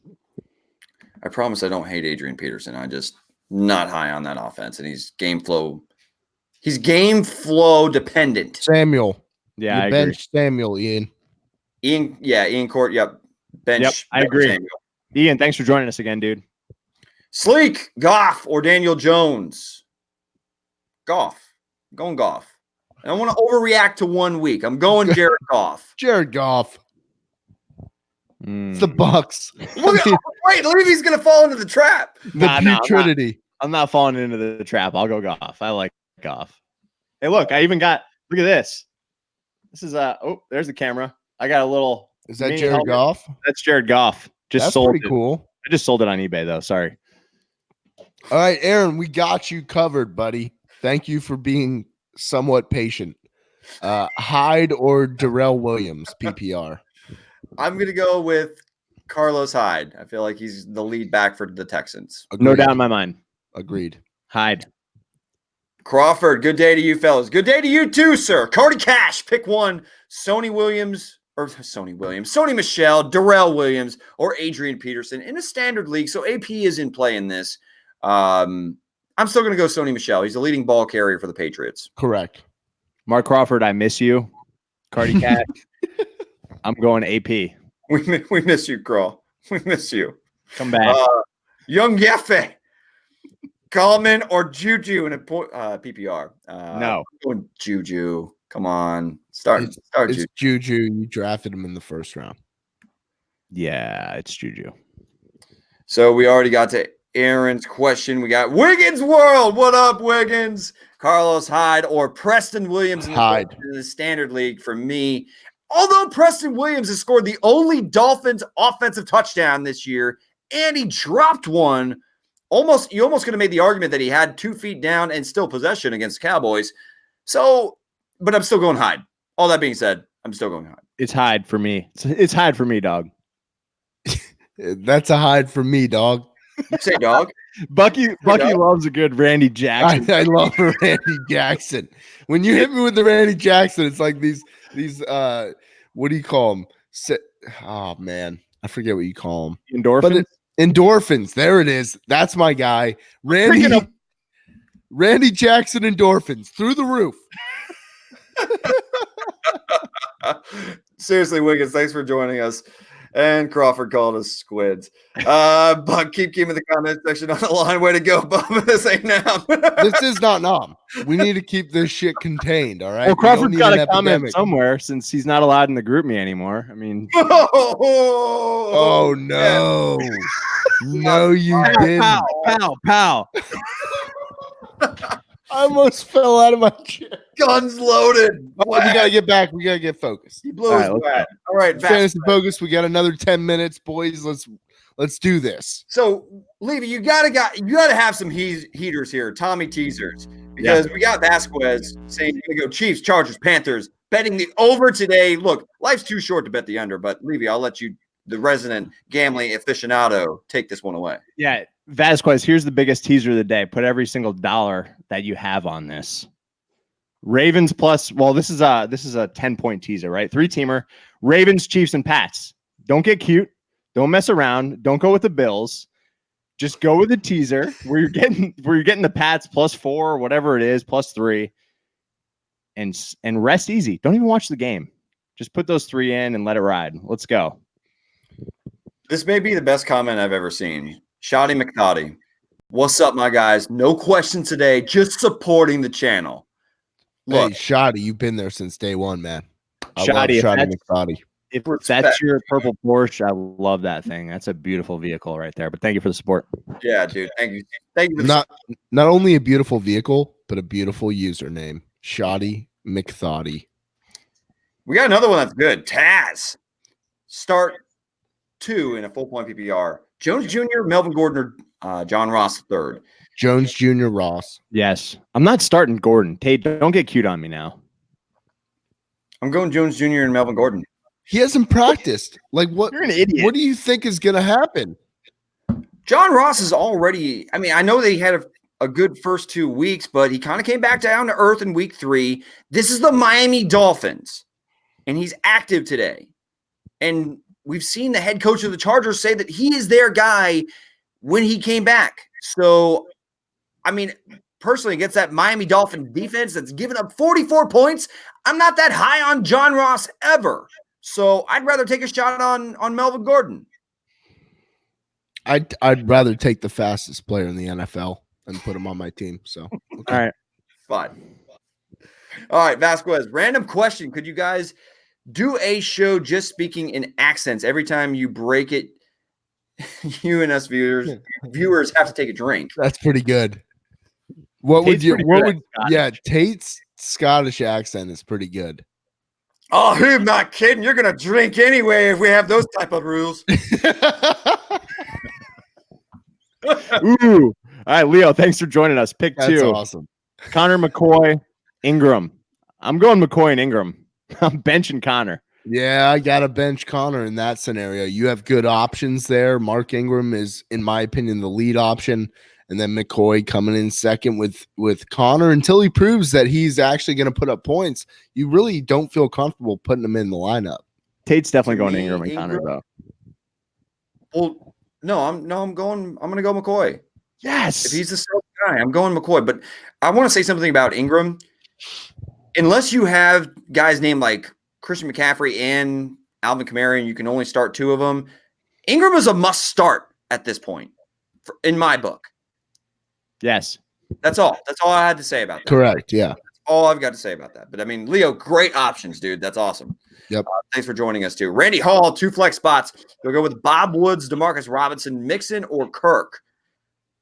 I promise I don't hate Adrian Peterson. I just not high on that offense, and he's game flow. He's game flow dependent. Samuel. Yeah, I bench agree. Samuel, Ian. Ian Court. Yep. Bench. Yep, I agree. Samuel. Ian, thanks for joining us again, dude. Sleek, Goff, or Daniel Jones? Goff. I'm going Goff. I don't want to overreact to 1 week. I'm going Jared Goff. Jared Goff. It's the Bucks. Wait, Levy's going to fall into the trap. The Trinity. I'm not falling into the trap. I'll go Goff. I like Goff. Hey, look, I even got – look at this. This is there's the camera. I got a little – Is that Jared Goff? That's Jared Goff. That's pretty cool. I just sold it on eBay, though. Sorry. All right, Aaron, we got you covered, buddy. Thank you for being somewhat patient. Hyde or Darrell Williams, PPR? I'm going to go with Carlos Hyde. I feel like he's the lead back for the Texans. Agreed. No doubt in my mind. Agreed. Hyde. Crawford, good day to you, fellas. Good day to you too, sir. Cardi Cash, pick one. Sony Michel, Darrell Williams, or Adrian Peterson in a standard league. So AP is in play in this. I'm still going to go Sony Michel. He's the leading ball carrier for the Patriots. Correct. Mark Crawford, I miss you. Cardi Cash. I'm going AP. We miss you, Crawl. We miss you. Come back. Young Yeffe, Coleman, or Juju in a PPR. No. I'm going Juju. Come on. Start It's Juju. You drafted him in the first round. Yeah, it's Juju. So we already got to Aaron's question. We got Wiggins World. What up, Wiggins? Carlos Hyde or Preston Williams in the standard league for me. Although Preston Williams has scored the only Dolphins offensive touchdown this year and he dropped one. You almost could have made the argument that he had 2 feet down and still possession against Cowboys. So, but I'm still going Hyde. All that being said, I'm still going Hyde. It's Hyde for me. It's Hyde for me, dog. That's a Hyde for me, dog. You say dog? Bucky loves a good Randy Jackson. I love Randy Jackson. When you hit me with the Randy Jackson, it's like these what do you call them? Oh man, I forget what you call them. Endorphins. Endorphins. There it is. That's my guy. Randy Jackson endorphins through the roof. Seriously, Wiggins, thanks for joining us. And Crawford called us squids. But keep in the comment section on the line. Way to go, Bub. This ain't now. This is not Nom. We need to keep this shit contained, all right? Well, Crawford's got a comment somewhere since he's not allowed in the group me anymore. I mean, oh no. No, you didn't. Pow. I almost fell out of my chair. Guns loaded. We gotta get back. We gotta get focused. He blows wet. All right, fantasy focus. We got another 10 minutes, boys. Let's do this. So, Levy, you gotta have some heaters here, Tommy teasers, because we got Vasquez saying he's gonna go Chiefs, Chargers, Panthers, betting the over today. Look, life's too short to bet the under, but Levy, I'll let you, the resident gambling aficionado, take this one away. Yeah, Vasquez, here's the biggest teaser of the day. Put every single dollar that you have on this. Ravens plus, well, this is a 10-point teaser, right? 3-teamer. Ravens, Chiefs, and Pats. Don't get cute. Don't mess around. Don't go with the Bills. Just go with the teaser where you're getting the Pats +4 or whatever it is, +3, and rest easy. Don't even watch the game. Just put those 3 in and let it ride. Let's go. This may be the best comment I've ever seen. Shoddy McNaughty. What's up, my guys? No questions today. Just supporting the channel. Look, hey, Shoddy, you've been there since day one, man. Shoddy McNaughty. If that's your purple Porsche, I love that thing. That's a beautiful vehicle right there. But thank you for the support. Yeah, dude. Thank you. Thank you. Not only a beautiful vehicle, but a beautiful username. Shoddy McNaughty. We got another one that's good. Taz. Start 2 in a full point PPR. Jones Jr., Melvin Gordon, or John Ross III. Jones Jr. Ross. Yes. I'm not starting Gordon. Tate, don't get cute on me now. I'm going Jones Jr. and Melvin Gordon. He hasn't practiced. Like what? You're an idiot. What do you think is going to happen? John Ross is already, I mean, I know they had a good first 2 weeks, but he kind of came back down to earth in week 3. This is the Miami Dolphins, and he's active today. And we've seen the head coach of the Chargers say that he is their guy when he came back. So, I mean, personally, against that Miami Dolphin defense that's given up 44 points, I'm not that high on John Ross ever. So I'd rather take a shot on Melvin Gordon. I'd rather take the fastest player in the NFL and put him on my team. So, okay. All right. Fine. All right, Vasquez, random question. Could you guys do a show just speaking in accents? Every time you break it, you and us viewers have to take a drink. That's pretty good. Tate's Scottish accent is pretty good. Oh, I'm not kidding. You're going to drink anyway if we have those type of rules. Ooh. All right, Leo, thanks for joining us. Pick 2. That's awesome. Connor McCoy, Ingram. I'm going McCoy and Ingram. I'm benching Connor. Yeah, I got to bench Connor in that scenario. You have good options there. Mark Ingram is, in my opinion, the lead option. And then McCoy coming in second with Connor until he proves that he's actually going to put up points. You really don't feel comfortable putting him in the lineup. Tate's definitely going to Ingram and Connor, though. Well, I'm going to go McCoy. Yes. If he's the same guy, I'm going McCoy. But I want to say something about Ingram. Unless you have guys named like Christian McCaffrey and Alvin Kamara, and you can only start 2 of them, Ingram is a must start at this point, in my book. Yes. That's all. That's all I had to say about that. Correct. Yeah. That's all I've got to say about that. But I mean, Leo, great options, dude. That's awesome. Yep. Thanks for joining us too. Randy Hall, 2 flex spots. You'll go with Bob Woods, Demarcus Robinson, Mixon, or Kirk.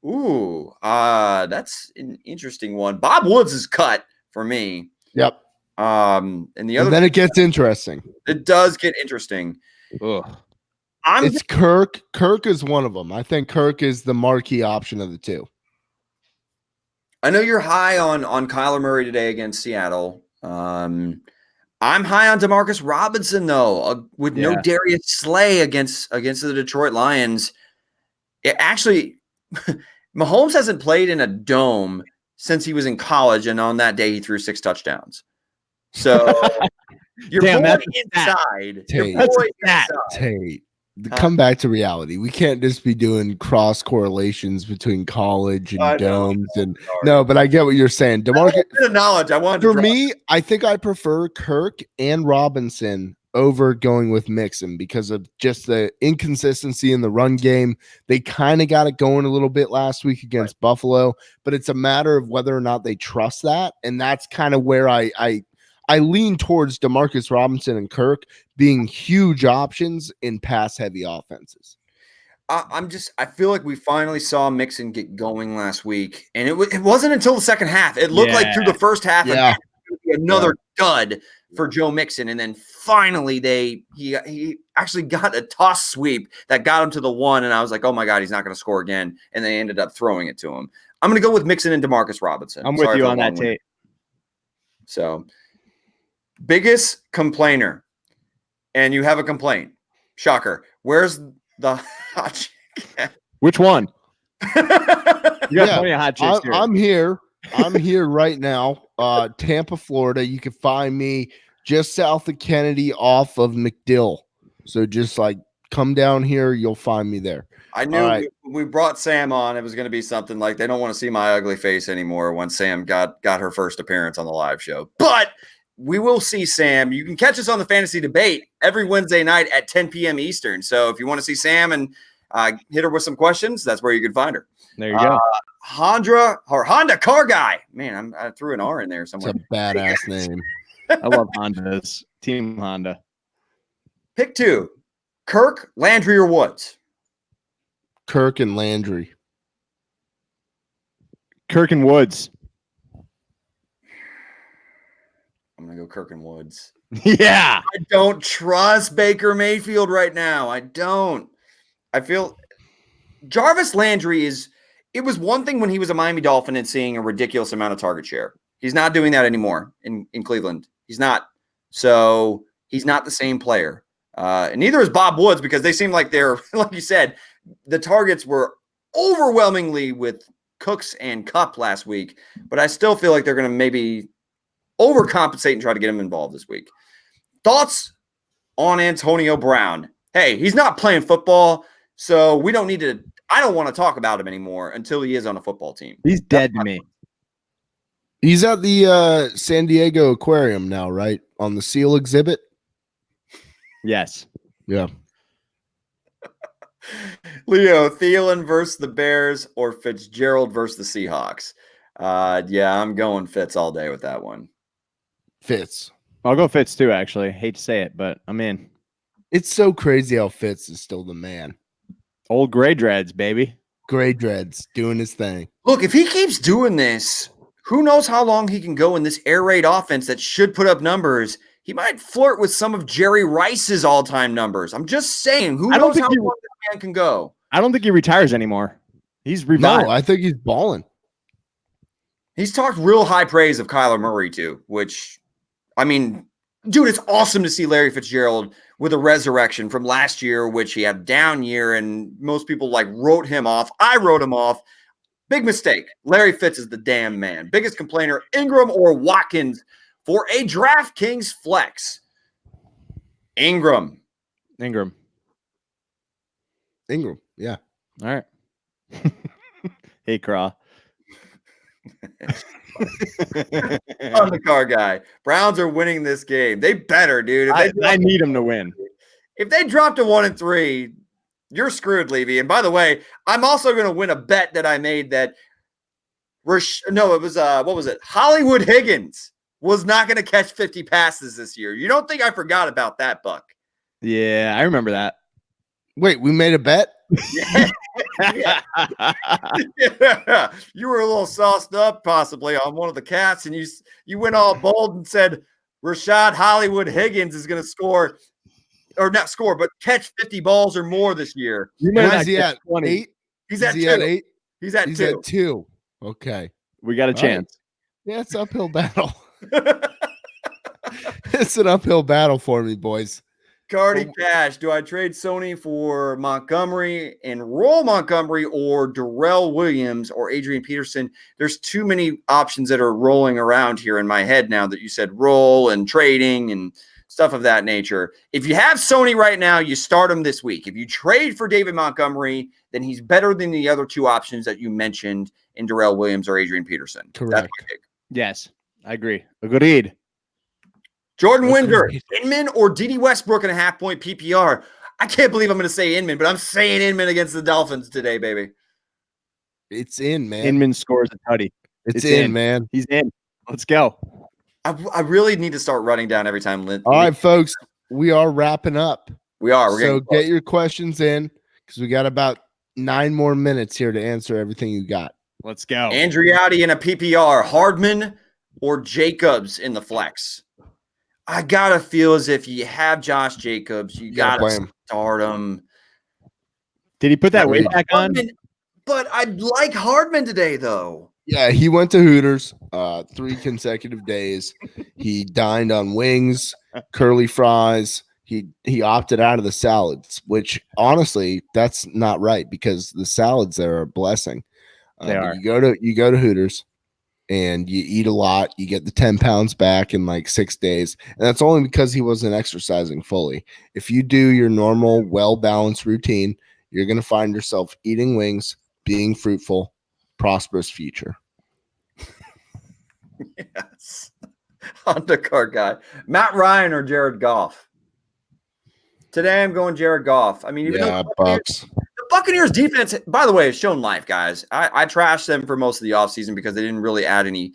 Ooh, that's an interesting one. Bob Woods is cut for me. Yep. And the other, and then it gets interesting. It does get interesting. Ugh. It's Kirk. Kirk is one of them. I think Kirk is the marquee option of the two. I know you're high on Kyler Murray today against Seattle. I'm high on Demarcus Robinson though, with no Darius Slay against the Detroit Lions. Actually, Mahomes hasn't played in a dome since he was in college, and on that day he threw 6 touchdowns. So your boy inside. Tate. Come back to reality. We can't just be doing cross correlations between college and domes but I get what you're saying. DeMarcus, the knowledge I wanted for me, I think I prefer Kirk and Robinson over going with Mixon because of just the inconsistency in the run game. They kind of got it going a little bit last week against Buffalo, but it's a matter of whether or not they trust that, and that's kind of where I lean towards DeMarcus Robinson and Kirk being huge options in pass-heavy offenses. I feel like we finally saw Mixon get going last week, and it wasn't until the second half. It looked like through the first half, another dud for Joe Mixon, and then finally he actually got a toss sweep that got him to the 1, and I was like, oh my God, he's not going to score again, and they ended up throwing it to him. I'm going to go with Mixon and DeMarcus Robinson. I'm with you on that, Tate. So, biggest complainer, and you have a complaint. Shocker. Where's the hot chick? Which one? You got plenty of hot chicks here. I'm here. I'm here right now. Tampa, Florida. You can find me just south of Kennedy off of McDill. So just like come down here, you'll find me there. I knew we brought Sam on. It was going to be something like they don't want to see my ugly face anymore when Sam got her first appearance on the live show. But we will see Sam. You can catch us on the Fantasy Debate every Wednesday night at 10 p.m. Eastern. So if you want to see Sam and hit her with some questions, that's where you can find her. There you go. Honda Car Guy. Man, I threw an R in there somewhere. It's a badass name. I love Hondas. Team Honda. Pick 2. Kirk, Landry, or Woods? Kirk and Landry. Kirk and Woods. I'm going to go Kirk and Woods. Yeah. I don't trust Baker Mayfield right now. I don't. I feel Jarvis Landry it was one thing when he was a Miami Dolphin and seeing a ridiculous amount of target share. He's not doing that anymore in Cleveland. He's not. So he's not the same player. And neither is Bob Woods because they seem like they're, like you said, the targets were overwhelmingly with Cooks and Kupp last week. But I still feel like they're going to maybe overcompensate and try to get him involved this week. Thoughts on Antonio Brown? Hey, he's not playing football, so we don't need to – I don't want to talk about him anymore until he is on a football team. He's dead to me. He's at the San Diego Aquarium now, right? On the seal exhibit? Yes. Yeah. Leo, Thielen versus the Bears or Fitzgerald versus the Seahawks? Yeah, I'm going Fitz all day with that one. Fitz. I'll go Fitz too, actually. Hate to say it, but I'm in. It's so crazy how Fitz is still the man. Old gray dreads, baby. Gray dreads doing his thing. Look, if he keeps doing this, who knows how long he can go in this air raid offense that should put up numbers. He might flirt with some of Jerry Rice's all-time numbers. I'm just saying, who knows how long this man can go. I don't think he retires anymore. He's revived. No, I think he's balling. He's talked real high praise of Kyler Murray, too, which, I mean, dude, it's awesome to see Larry Fitzgerald with a resurrection from last year, which he had a down year, and most people, wrote him off. I wrote him off. Big mistake. Larry Fitz is the damn man. Biggest complainer, Ingram or Watkins for a DraftKings flex? Ingram. Ingram. Yeah. All right. Hey, Craw. On the car guy. Browns are winning this game. They better, dude. I need them to win. If they drop to 1-3, you're screwed, Levy. And by the way, I'm also going to win a bet that I made that Hollywood Higgins was not going to catch 50 passes this year. You don't think I forgot about that, Buck? Yeah, I remember that. Wait, we made a bet? Yeah. Yeah. You were a little sauced up possibly on one of the cats, and you went all bold and said Rashad Hollywood Higgins is going to score or not score, but catch 50 balls or more this year. You might Where's not he get at? 20. 8? He's Is at he 2. at 8? He's at He's 2. at 2. Okay. We got a All right. chance. Yeah, it's an uphill battle. It's an uphill battle for me, boys. Cardi Cash, do I trade Sony for Montgomery and roll Montgomery or Darrell Williams or Adrian Peterson? There's too many options that are rolling around here in my head now that you said roll and trading and stuff of that nature. If you have Sony right now, you start him this week. If you trade for David Montgomery, then he's better than the other two options that you mentioned in Darrell Williams or Adrian Peterson. Correct. That's my pick. Yes, I agree. Agreed. Jordan Winder, Agreed. Inman or Dede Westbrook in a half-point PPR. I can't believe I'm going to say Inman, but I'm saying Inman against the Dolphins today, baby. It's in, man. Inman scores a tutty. It's it's in, in. man. He's in. Let's go. I really need to start running down every time. All right, folks, we are wrapping up. We are. We're So getting close. get your questions in because we got about 9 more minutes here to answer everything you got. Let's go. Andriotti in a PPR, Hardman or Jacobs in the flex. I gotta feel as if you have Josh Jacobs, you gotta play gotta him. start him. Did he put that weight Agreed. back on? Hardman, but I like Hardman today, though. Yeah, he went to Hooters 3 consecutive days. He dined on wings, curly fries. He opted out of the salads, which honestly, that's not right because the salads there are a blessing. They but are. You go to Hooters and you eat a lot. You get the 10 pounds back in like 6 days, and that's only because he wasn't exercising fully. If you do your normal, well-balanced routine, you're gonna find yourself eating wings, being fruitful, prosperous future. Yes. Undercard guy. Matt Ryan or Jared Goff? Today I'm going Jared Goff. I mean, even Yeah, though Bucks. the Buccaneers defense, by the way, has shown life, guys. I trashed them for most of the offseason because they didn't really add any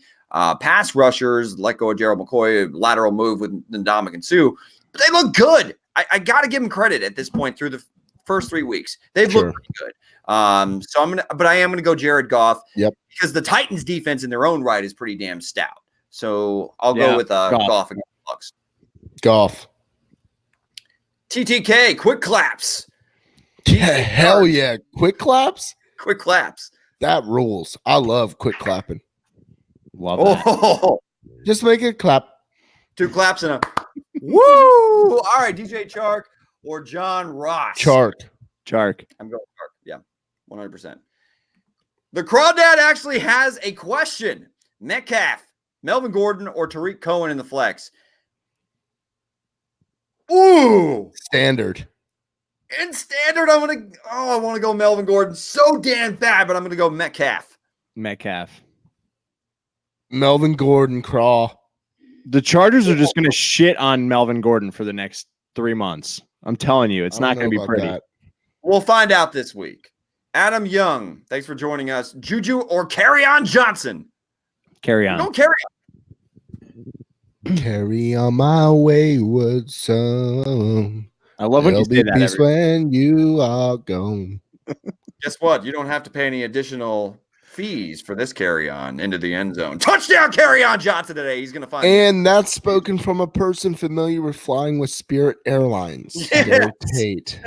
pass rushers, let go of Gerald McCoy, lateral move with Ndamukong Suh. But they look good. I got to give them credit at this point through the first 3 weeks. They've Sure. looked pretty good. So I am gonna go Jared Goff. Yep. Because the Titans defense in their own right is pretty damn stout. So I'll Yeah, go with Goff against the Bucks. Golf. TTK, quick claps. Yeah, hell yeah. Quick claps? Quick claps. That rules. I love quick clapping. Love that. Oh, Just make it clap. 2 claps and a woo. All right, DJ Chark or John Ross. Chark. Chark. I'm going Chark. Yeah, 100%. The Crawdad actually has a question. Metcalf, Melvin Gordon, or Tariq Cohen in the flex? Ooh. Standard. In standard, I want to go Melvin Gordon so damn bad, but I'm going to go Metcalf. Metcalf. Melvin Gordon, Craw. The Chargers are just going to shit on Melvin Gordon for the next 3 months. I'm telling you, it's I don't not going to know be about pretty. that. We'll find out this week. Adam Young, thanks for joining us. Juju or Carry-On Johnson? Carry on. Don't carry on. Carry on my wayward son. I love when you There'll say be that. peace when you are gone. Guess what? You don't have to pay any additional fees for this carry-on into the end zone. Touchdown Carry-On Johnson today. He's going to find And that's spoken from a person familiar with flying with Spirit Airlines. Yes. Derek Tate.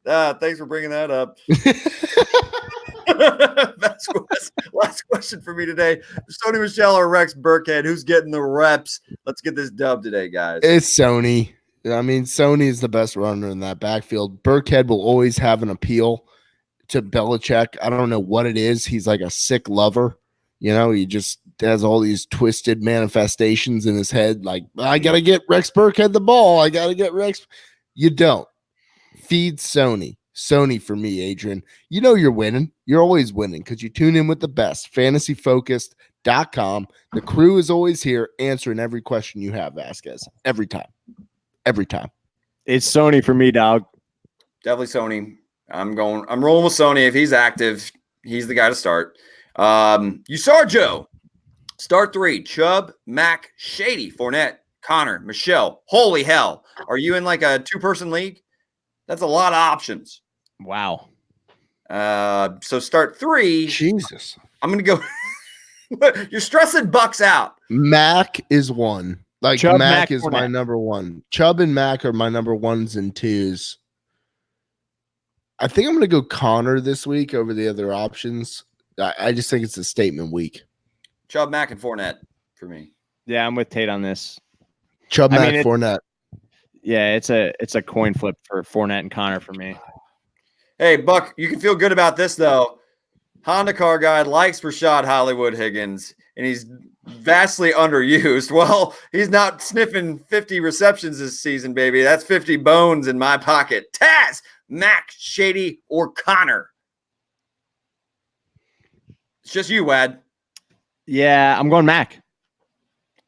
Thanks for bringing that up. Last question for me today. Sony Michel or Rex Burkhead? Who's getting the reps? Let's get this dub today, guys. It's Sony. I mean, Sony is the best runner in that backfield. Burkhead will always have an appeal to Belichick. I don't know what it is. He's like a sick lover. You know, he just has all these twisted manifestations in his head. Like, I got to get Rex Burkhead the ball. I got to get Rex. You don't. Feed Sony. Sony for me, Adrian. You know you're winning. You're always winning because you tune in with the best. FantasyFocused.com. The crew is always here answering every question you have, Vasquez. Every time. Every time. It's Sony for me, dog. Definitely Sony. I'm rolling with Sony. If he's active, he's the guy to start. You saw Joe. Start 3. Chubb, Mac, Shady, Fournette, Connor, Michelle. Holy hell. Are you in like a 2-person league? That's a lot of options. Wow. So start 3. Jesus. I'm going to go. You're stressing Bucks out. Mac is one. Like Chubb, Mac Mac, is my Fournette. number one. Chubb and Mac are my number ones and twos. I think I'm going to go Connor this week over the other options. I just think it's a statement week. Chubb, Mac, and Fournette for me. Yeah, I'm with Tate on this. Chubb, I Mac, mean, Fournette. Yeah, it's a coin flip for Fournette and Connor for me. Hey, Buck, you can feel good about this, though. Honda car guy likes Rashad Hollywood Higgins, and he's vastly underused. Well, he's not sniffing 50 receptions this season, baby. That's 50 bones in my pocket. Taz, Mac, Shady, or Connor? It's just you, Wad. Yeah, I'm going Mac.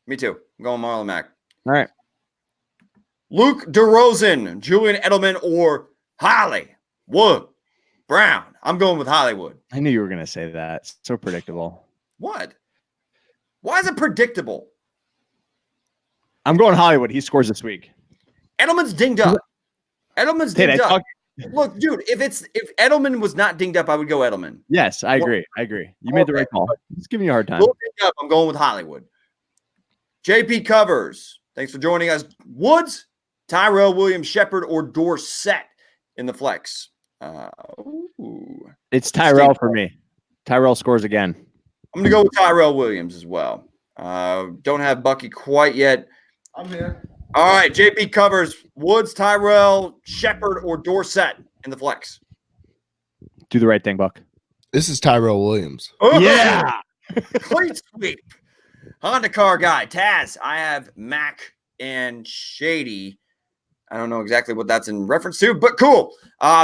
Me too. I'm going Marlon Mack. All right. Luke DeRozan, Julian Edelman, or Hollywood Brown? I'm going with Hollywood. I knew you were going to say that. It's so predictable. What? Why is it predictable? I'm going Hollywood. He scores this week. Edelman's dinged up. Edelman's Tate, dinged I up. talk- Look, dude, if Edelman was not dinged up, I would go Edelman. Yes, I agree. You made the right call. Just giving you a hard time. Look dinged up, I'm going with Hollywood. JP Covers, thanks for joining us. Woods, Tyrell Williams, Shepard, or Dorsett in the flex? It's Tyrell for me. Tyrell scores again. I'm going to go with Tyrell Williams as well. Don't have Bucky quite yet. I'm here. All right, JP Covers, Woods, Tyrell, Shepard, or Dorsett in the flex? Do the right thing, Buck. This is Tyrell Williams. Oh, Yeah. clean sweep. Honda car guy, Taz. I have Mac and Shady. I don't know exactly what that's in reference to, but cool.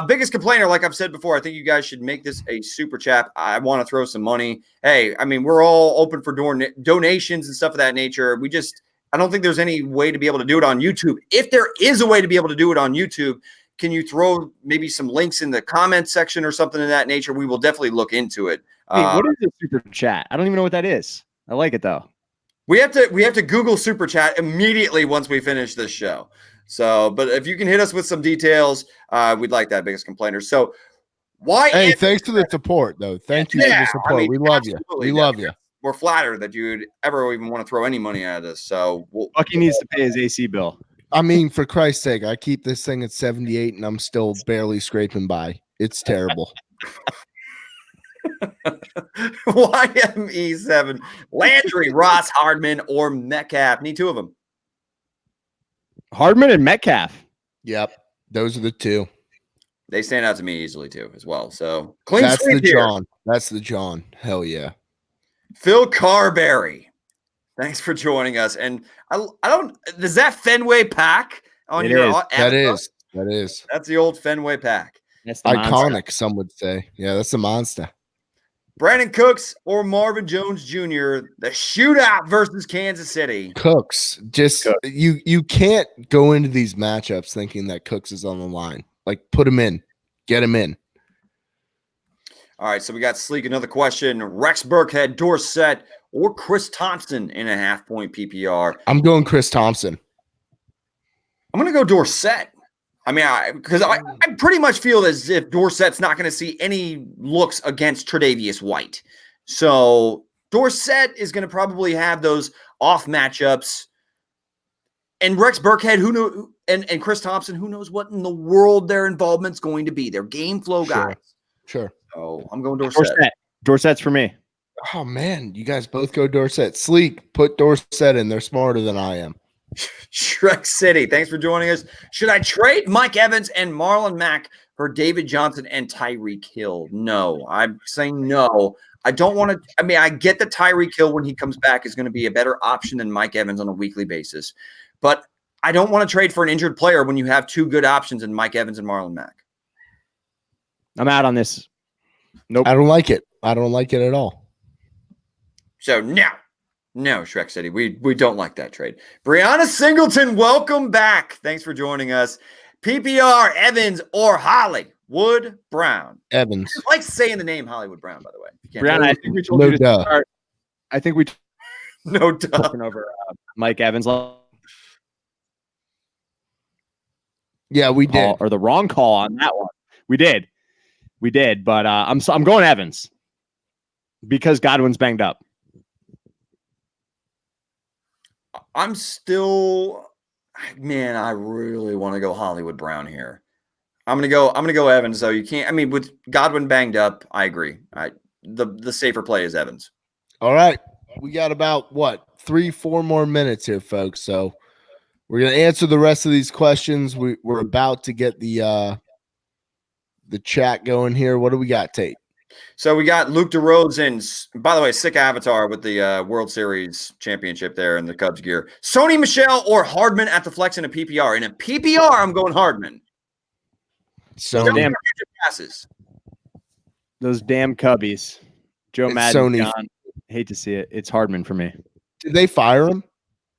Biggest complainer, like I've said before, I think you guys should make this a super chat. I want to throw some money. Hey, I mean, we're all open for donations and stuff of that nature. I don't think there's any way to be able to do it on YouTube. If there is a way to be able to do it on YouTube, can you throw maybe some links in the comment section or something of that nature? We will definitely look into it. Hey, what is a super chat? I don't even know what that is. I like it though. We have to Google super chat immediately once we finish this show. So, but if you can hit us with some details, we'd like that, biggest complainer. So, why? Hey, thanks for the support, though. Thank you for the support. I mean, we love you. absolutely, We love you. We're flattered that you'd ever even want to throw any money at us. So, Bucky needs to pay his AC bill. I mean, for Christ's sake, I keep this thing at 78 and I'm still barely scraping by. It's terrible. YME7, Landry, Ross, Hardman, or Metcalf. Need two of them. Hardman and Metcalf. Yep. Those are the two. They stand out to me easily too, as well. So clean That's the sweep here. John. That's the John. Hell yeah. Phil Carberry, thanks for joining us. And I don't. Does that Fenway pack on It your? is. avatar? That is. That's the old Fenway pack. That's the Iconic, monster. some would say. Yeah, that's a monster. Brandon Cooks or Marvin Jones Jr. The shootout versus Kansas City. Cooks. Just you can't go into these matchups thinking that Cooks is on the line. Like, put him in. Get him in. All right, so we got Sleek. Another question. Rex Burkhead, Dorsett, or Chris Thompson in a half-point PPR. I'm going Chris Thompson. I'm going to go Dorsett. I mean, because I pretty much feel as if Dorsett's not going to see any looks against Tre'Davious White. So Dorsett is going to probably have those off matchups. And Rex Burkhead, who knew, and Chris Thompson, who knows what in the world their involvement's going to be. They're game flow guys. Sure. So I'm going Dorsett. Dorsett's for me. Oh, man. You guys both go Dorsett. Sleek, put Dorsett in. They're smarter than I am. Shrek City, thanks for joining us. Should I trade Mike Evans and Marlon Mack for David Johnson and Tyreek Hill? No, I'm saying no. I don't want to. I mean, I get that Tyreek Hill, when he comes back, is going to be a better option than Mike Evans on a weekly basis. But I don't want to trade for an injured player when you have two good options in Mike Evans and Marlon Mack. I'm out on this. Nope. I don't like it. I don't like it at all. So no, Shrek City. We don't like that trade. Brianna Singleton, welcome back. Thanks for joining us. PPR, Evans, or Hollywood Brown? Evans. I like saying the name Hollywood Brown, by the way. Brianna, I think we told No you to duh. start. I think we No doubt. talking over Mike Evans. Yeah, we did. Or the wrong call on that one. We did, but I'm going Evans because Godwin's banged up. I'm still, man, I really want to go Hollywood Brown here. I'm gonna go Evans, though. You can't. I mean, with Godwin banged up, I agree. The safer play is Evans. All right. We got about 3-4 more minutes here, folks. So we're gonna answer the rest of these questions. We're about to get the chat going here. What do we got, Tate? So we got Luke DeRozan. By the way, sick avatar with the World Series championship there in the Cubs gear. Sony Michel or Hardman at the flex in a PPR. In a PPR, I'm going Hardman. So damn passes. those damn Cubbies. Joe It's Madden. Sony. John, hate to see it. It's Hardman for me. Did they fire him?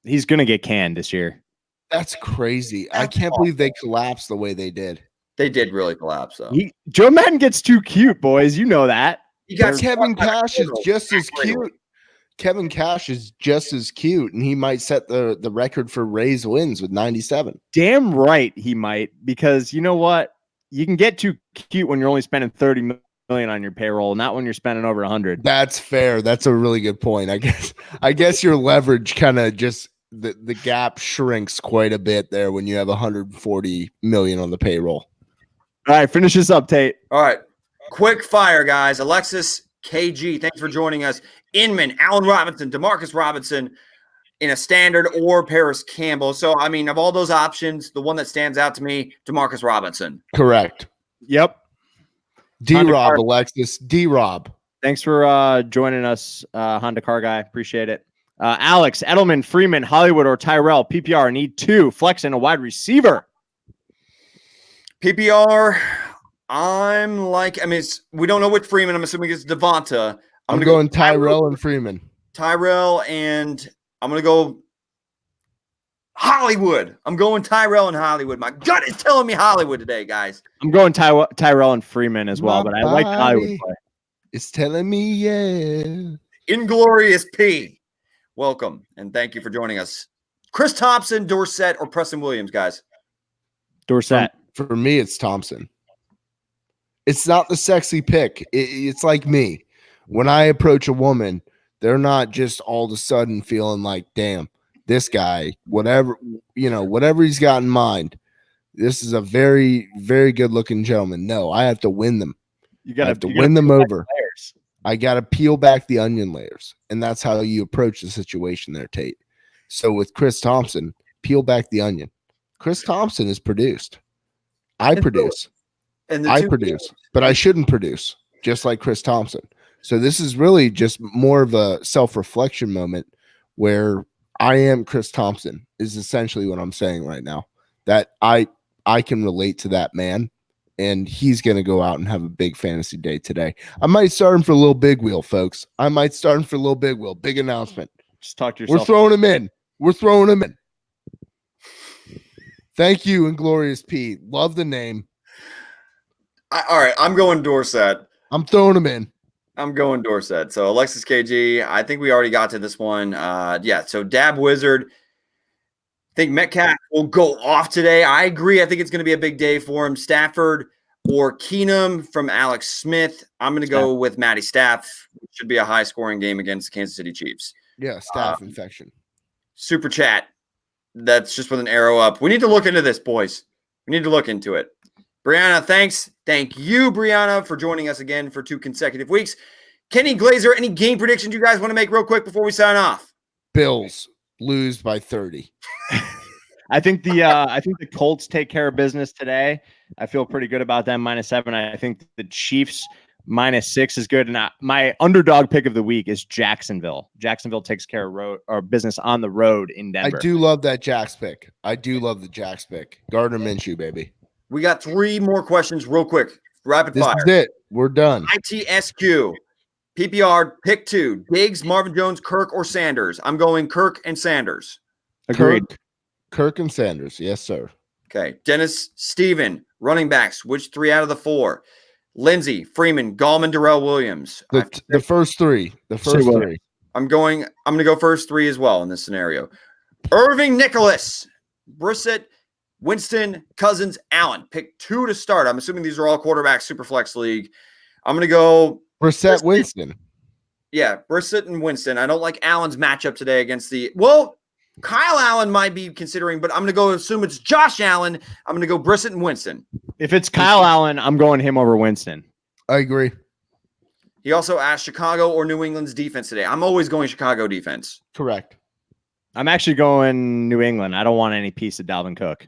He's gonna get canned this year. That's crazy. I That's can't awful. believe they collapsed the way they did. They did really collapse, though. Joe Madden gets too cute, boys. You know that. You got Kevin Cash is just as cute. Kevin Cash is just as cute, and he might set the record for Rays wins with 97. Damn right he might, because you know what? You can get too cute when you're only spending 30 million on your payroll, not when you're spending over 100. That's fair. That's a really good point. I guess your leverage kind of just the gap shrinks quite a bit there when you have 140 million on the payroll. All right, finish this up, Tate. All right. Quick fire, guys. Alexis KG, thanks for joining us. Inman, Allen Robinson, DeMarcus Robinson in a standard or Paris Campbell. So, I mean, of all those options, the one that stands out to me, DeMarcus Robinson. Correct. Yep. D-Rob, Car- Alexis. D-Rob. Thanks for joining us, Honda Car Guy. Appreciate it. Alex, Edelman, Freeman, Hollywood, or Tyrell. PPR, need 2. Flex and a wide receiver. PPR, we don't know which Freeman. I'm assuming it's Devonta. I'm going Tyrell and Freeman. Tyrell, and I'm going to go Hollywood. I'm going Tyrell and Hollywood. My gut is telling me Hollywood today, guys. I'm going Tyrell and Freeman as well, but I like the Hollywood play. It's telling me, yeah. Inglorious P. Welcome, and thank you for joining us. Chris Thompson, Dorsett, or Preston Williams, guys? Dorsett. For me, it's Thompson. It's not the sexy pick. It's like me. When I approach a woman, they're not just all of a sudden feeling like, damn, this guy, whatever he's got in mind, this is a very, very good looking gentleman. No, I have to win them. I have to win them over. I got to peel back the onion layers. And that's how you approach the situation there, Tate. So with Chris Thompson, peel back the onion. Chris Thompson is produced. I produce, but I shouldn't produce, just like Chris Thompson. So this is really just more of a self-reflection moment where I am Chris Thompson is essentially what I'm saying right now, that I can relate to that man, and he's going to go out and have a big fantasy day today. I might start him for a little big wheel, folks. I might start him for a little big wheel. Big announcement. Just talk to yourself. We're throwing him in. We're throwing him in. Thank you, Inglorious P. Love the name. All right, I'm going Dorsett. I'm throwing him in. I'm going Dorsett. So Alexis KG, I think we already got to this one. So Dab Wizard. I think Metcalf will go off today. I agree. I think it's going to be a big day for him. Stafford or Keenum from Alex Smith. I'm going to go with Matty Staff. It should be a high-scoring game against the Kansas City Chiefs. Yeah, staph infection. Super chat. That's just with an arrow up. We need to look into this, boys. We need to look into it. Brianna, thanks. Thank you, Brianna, for joining us again for 2 consecutive weeks. Kenny Glazer, any game predictions you guys want to make real quick before we sign off? Bills lose by 30. I think the Colts take care of business today. I feel pretty good about them -7. I think the Chiefs -6 is good. And my underdog pick of the week is Jacksonville. Jacksonville takes care of business on the road in Denver. I do love that Jax pick. I do love the Jax pick. Gardner Minshew, baby. We got 3 more questions real quick. Rapid This fire. is it. We're done. ITSQ. PPR, pick 2. Diggs, Marvin Jones, Kirk, or Sanders? I'm going Kirk and Sanders. Agreed. Kirk and Sanders. Yes, sir. Okay. Dennis, Steven, running backs. Which 3 out of the 4? Lindsey, Freeman, Gallman, Darrell Williams. The first 3. The first 3. I'm going to go first 3 as well in this scenario. Irving Nicholas, Brissett, Winston, Cousins, Allen. Pick 2 to start. I'm assuming these are all quarterbacks, Superflex League. I'm going to go Winston. Yeah, Brissett and Winston. I don't like Allen's matchup today against the – well, Kyle Allen might be considering, but I'm going to go assume it's Josh Allen. I'm going to go Brissett and Winston. If it's Kyle Allen, I'm going him over Winston. I agree. He also asked Chicago or New England's defense today. I'm always going Chicago defense. Correct. I'm actually going New England. I don't want any piece of Dalvin Cook.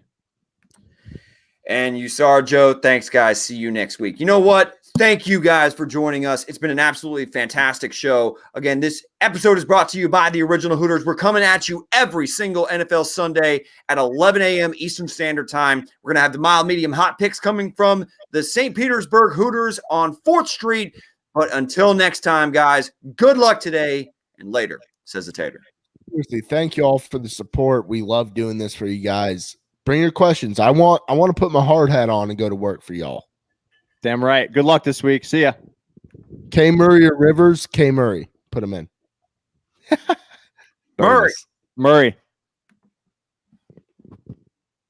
And you saw Joe. Thanks, guys. See you next week. You know what? Thank you guys for joining us. It's been an absolutely fantastic show. Again, this episode is brought to you by the Original Hooters. We're coming at you every single NFL Sunday at 11 a.m. Eastern Standard Time. We're going to have the mild, medium, hot picks coming from the St. Petersburg Hooters on 4th Street. But until next time, guys, good luck today and later, says the Tater. Seriously, thank you all for the support. We love doing this for you guys. Bring your questions. I want to put my hard hat on and go to work for y'all. Damn right. Good luck this week. See ya. K. Murray or Rivers? K. Murray. Put him in. Murray. Murray.